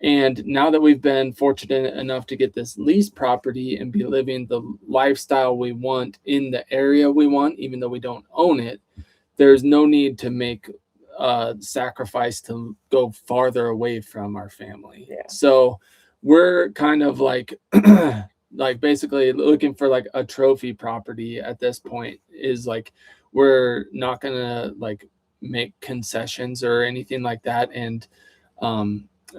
And now that we've been fortunate enough to get this lease property and be living the lifestyle we want in the area we want, even though we don't own it, there's no need to make a sacrifice to go farther away from our family. Yeah. So we're kind of like like basically looking for like a trophy property at this point. Is like we're not gonna like make concessions or anything like that. And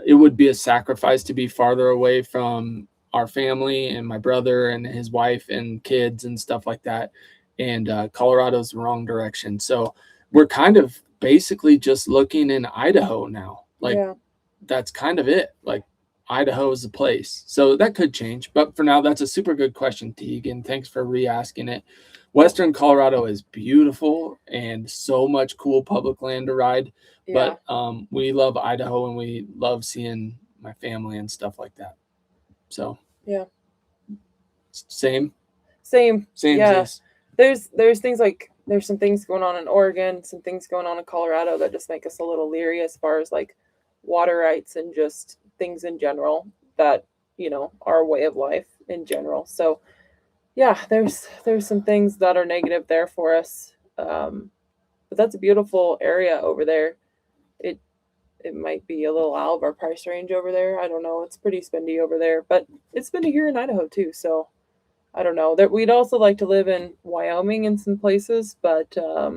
it would be a sacrifice to be farther away from our family and my brother and his wife and kids and stuff like that. And Colorado's the wrong direction. So we're kind of basically just looking in Idaho now. Like that's kind of it. Like Idaho is the place. So that could change. But for now, that's a super good question, Teagan. Thanks for re-asking it. Western Colorado is beautiful and so much cool public land to ride. Yeah. But we love Idaho and we love seeing my family and stuff like that. So yeah. Same. Yeah. There's things like there's some things going on in Oregon, some things going on in Colorado that just make us a little leery as far as like water rights and just things in general that, you know, our way of life in general. So yeah, there's some things that are negative there for us. But that's a beautiful area over there. It might be a little out of our price range over there. I don't know. It's pretty spendy over there, but it's spendy here in Idaho too. So I don't know. That we'd also like to live in Wyoming in some places, but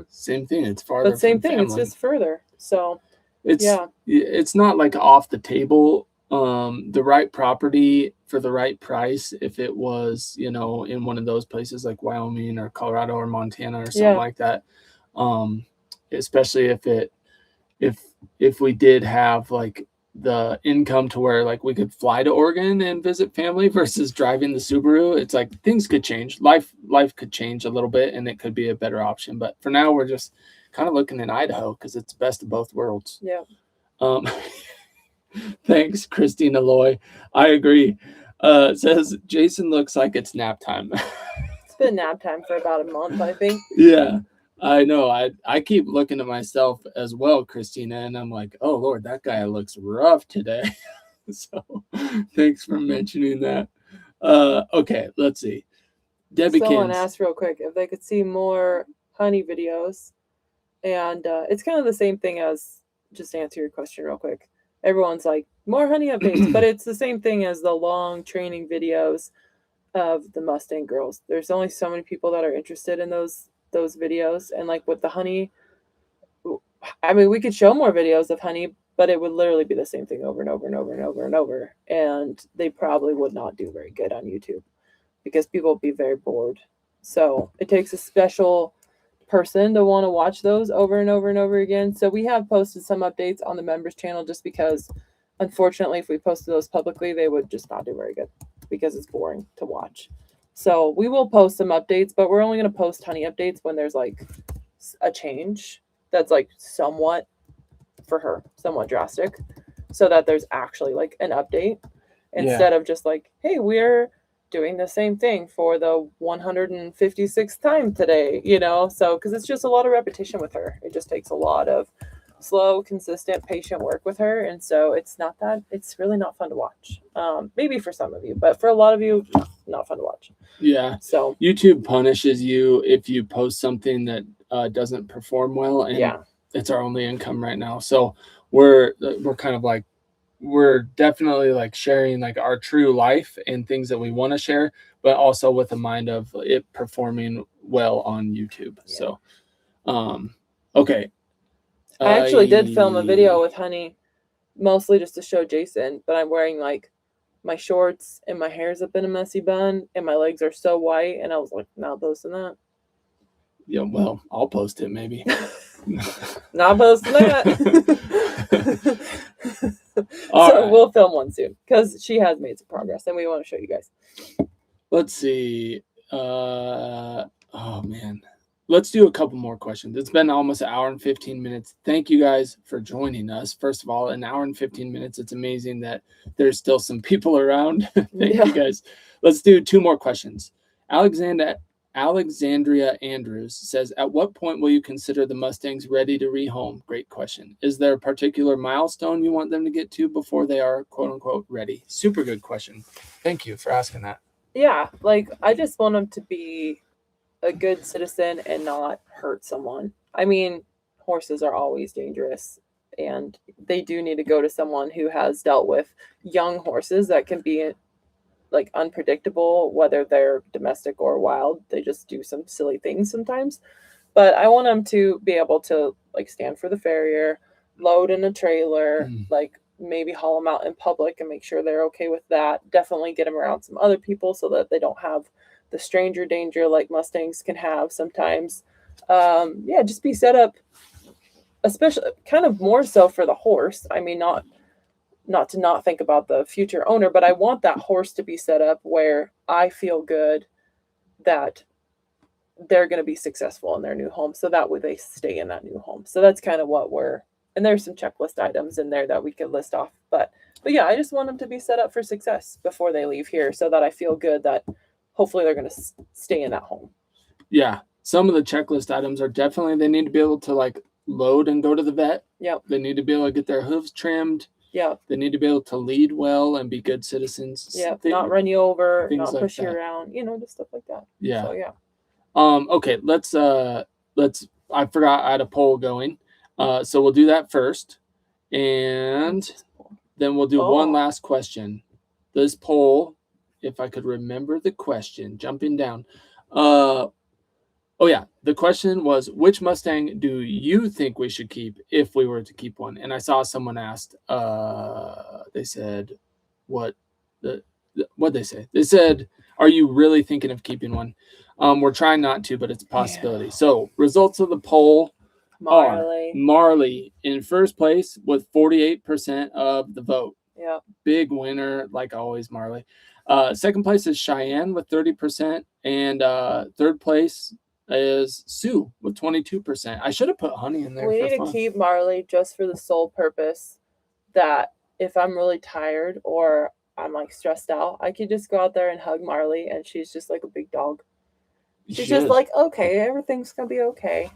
same thing. It's farther. But same thing. It's just further. So it's not like off the table. The right property for the right price, if it was, you know, in one of those places like Wyoming or Colorado or Montana or something like that. Especially if we did have like the income to where like we could fly to Oregon and visit family versus driving the Subaru, it's like things could change. Life could change a little bit and it could be a better option. But for now, we're just kind of looking in Idaho because it's best of both worlds. Yeah. Thanks, Christina Loy. I agree. Says Jason looks like it's nap time. It's been nap time for about a month, I think. Yeah. I know. I keep looking at myself as well, Christina, and I'm like, oh Lord, that guy looks rough today. So thanks for mentioning that. Okay, let's see. Debbie Someone asked real quick if they could see more honey videos. And it's kind of the same thing as, just to answer your question real quick. Everyone's like, more honey updates, but it's the same thing as the long training videos of the Mustang girls. There's only so many people that are interested in those videos. And like with the honey, I mean, we could show more videos of honey, but it would literally be the same thing over and over and over and over and over. And they probably would not do very good on YouTube because people would be very bored. So it takes a special person to want to watch those over and over and over again. So we have posted some updates on the members channel just because, unfortunately, if we posted those publicly, they would just not do very good because it's boring to watch. So we will post some updates, but we're only going to post honey updates when there's like a change that's like somewhat drastic, so that there's actually like an update instead of just like, hey, we're doing the same thing for the 156th time today, you know? So, because it's just a lot of repetition with her. It just takes a lot of slow, consistent, patient work with her. And so it's really not fun to watch. Maybe for some of you, but for a lot of you, not fun to watch. Yeah. So YouTube punishes you if you post something that doesn't perform well. And it's our only income right now. So we're kind of like, we're definitely like sharing like our true life and things that we want to share, but also with a mind of it performing well on YouTube. So, okay. I actually did film a video with honey, mostly just to show Jason, but I'm wearing like my shorts and my hair's up in a messy bun and my legs are so white. And I was like, not posting that. Yeah, well, I'll post it maybe. Not posting that. So we'll film one soon because she has made some progress and we want to show you guys. Let's see. Oh man. Let's do a couple more questions. It's been almost an hour and 15 minutes. Thank you guys for joining us. First of all, an hour and 15 minutes. It's amazing that there's still some people around. Thank you guys. Let's do two more questions. Alexandra Alexandria Andrews says, at what point will you consider the Mustangs ready to rehome? Great question. Is there a particular milestone you want them to get to before they are quote unquote ready? Super good question. Thank you for asking that. Yeah, like I just want them to be a good citizen and not hurt someone. I mean, horses are always dangerous, and they do need to go to someone who has dealt with young horses that can be like unpredictable, whether they're domestic or wild. They just do some silly things sometimes. But I want them to be able to like stand for the farrier, load in a trailer, like maybe haul them out in public and make sure they're okay with that. Definitely get them around some other people so that they don't have the stranger danger like Mustangs can have sometimes. Yeah, just be set up, especially kind of more so for the horse. I mean, not to not think about the future owner, but I want that horse to be set up where I feel good that they're going to be successful in their new home. So that way they stay in that new home. So that's kind of what and there's some checklist items in there that we could list off. But yeah, I just want them to be set up for success before they leave here so that I feel good that hopefully they're going to stay in that home. Yeah. Some of the checklist items are definitely, they need to be able to like load and go to the vet. Yep. They need to be able to get their hooves trimmed. Yeah. They need to be able to lead well and be good citizens. Yeah. Not run you over, not like push you around, just stuff like that. Yeah. So yeah. Okay, let's I forgot I had a poll going. So we'll do that first. And then we'll do one last question. This poll, if I could remember the question, jumping down. The question was, which Mustang do you think we should keep if we were to keep one? And I saw someone asked, they said, what'd they say? They said, are you really thinking of keeping one? We're trying not to, but it's a possibility. Yeah. So results of the poll are Marley in first place with 48% of the vote. Yeah. Big winner, like always, Marley. Second place is Cheyenne with 30%. And third place is Sue with 22%. I should have put Honey in there. We need to keep Marley just for the sole purpose that if I'm really tired or I'm like stressed out, I could just go out there and hug Marley, and she's just like a big dog. She's just like, okay, everything's gonna be okay.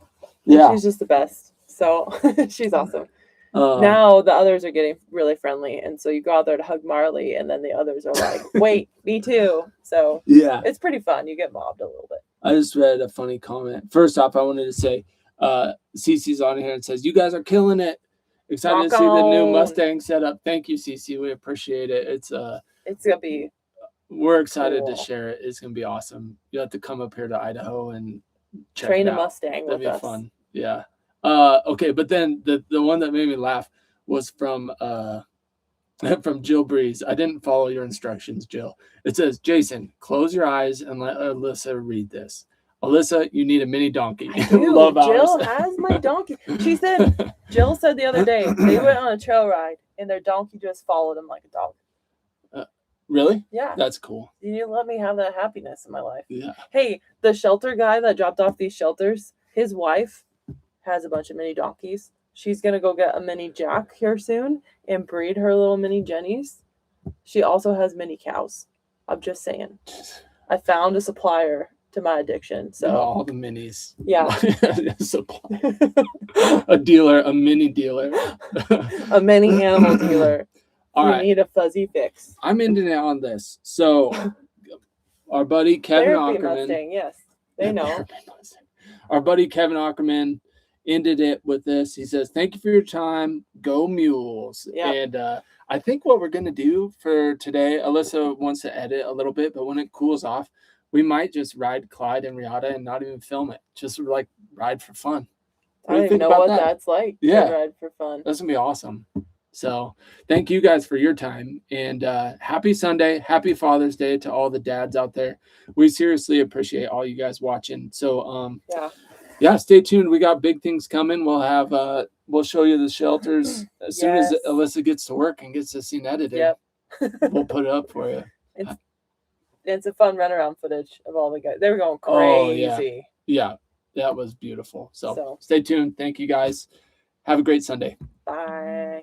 Yeah, she's just the best. So she's awesome. Now the others are getting really friendly, and so you go out there to hug Marley, and then the others are like, wait, me too. So yeah, it's pretty fun. You get mobbed a little bit. I just read a funny comment. First off, I wanted to say, Cece's on here and says, you guys are killing it. Excited to see the new Mustang setup. Thank you, Cece. We appreciate it. It's gonna be. We're excited to share it. It's gonna be awesome. You have to come up here to Idaho and train a Mustang with us. That'd be fun. Yeah. Okay, but then the one that made me laugh was from Jill Breeze. I didn't follow your instructions, Jill. It says, Jason, close your eyes and let Alyssa read this. Alyssa, you need a mini donkey. Love Jill has my donkey. Jill said the other day they went on a trail ride and their donkey just followed them like a dog. Really? Yeah. That's cool. You need to let me have that happiness in my life. Yeah. Hey, the shelter guy that dropped off these shelters, his wife has a bunch of mini donkeys. She's going to go get a mini Jack here soon and breed her little mini Jennies. She also has mini cows. I'm just saying. I found a supplier to my addiction. So all the minis. Yeah. A dealer, a mini dealer. A mini animal dealer. All you need a fuzzy fix. I'm ending it on this. So our buddy Kevin Ackerman. Mustang, yes. They know. Our buddy Kevin Ackerman ended it with this. He says, thank you for your time. Go Mules. Yep. And I think what we're going to do for today, Alyssa wants to edit a little bit, but when it cools off, we might just ride Clyde and Riata and not even film it. Just like ride for fun. I don't even know what that's like. Yeah. To ride for fun. That's going to be awesome. So thank you guys for your time, and happy Sunday, happy Father's Day to all the dads out there. We seriously appreciate all you guys watching. So yeah, stay tuned. We got big things coming. We'll have we'll show you the shelters as soon as Alyssa gets to work and gets this scene edited. Yep. We'll put it up for you. It's a fun runaround footage of all the guys. They were going crazy. Oh, yeah, that was beautiful. So stay tuned. Thank you guys. Have a great Sunday. Bye.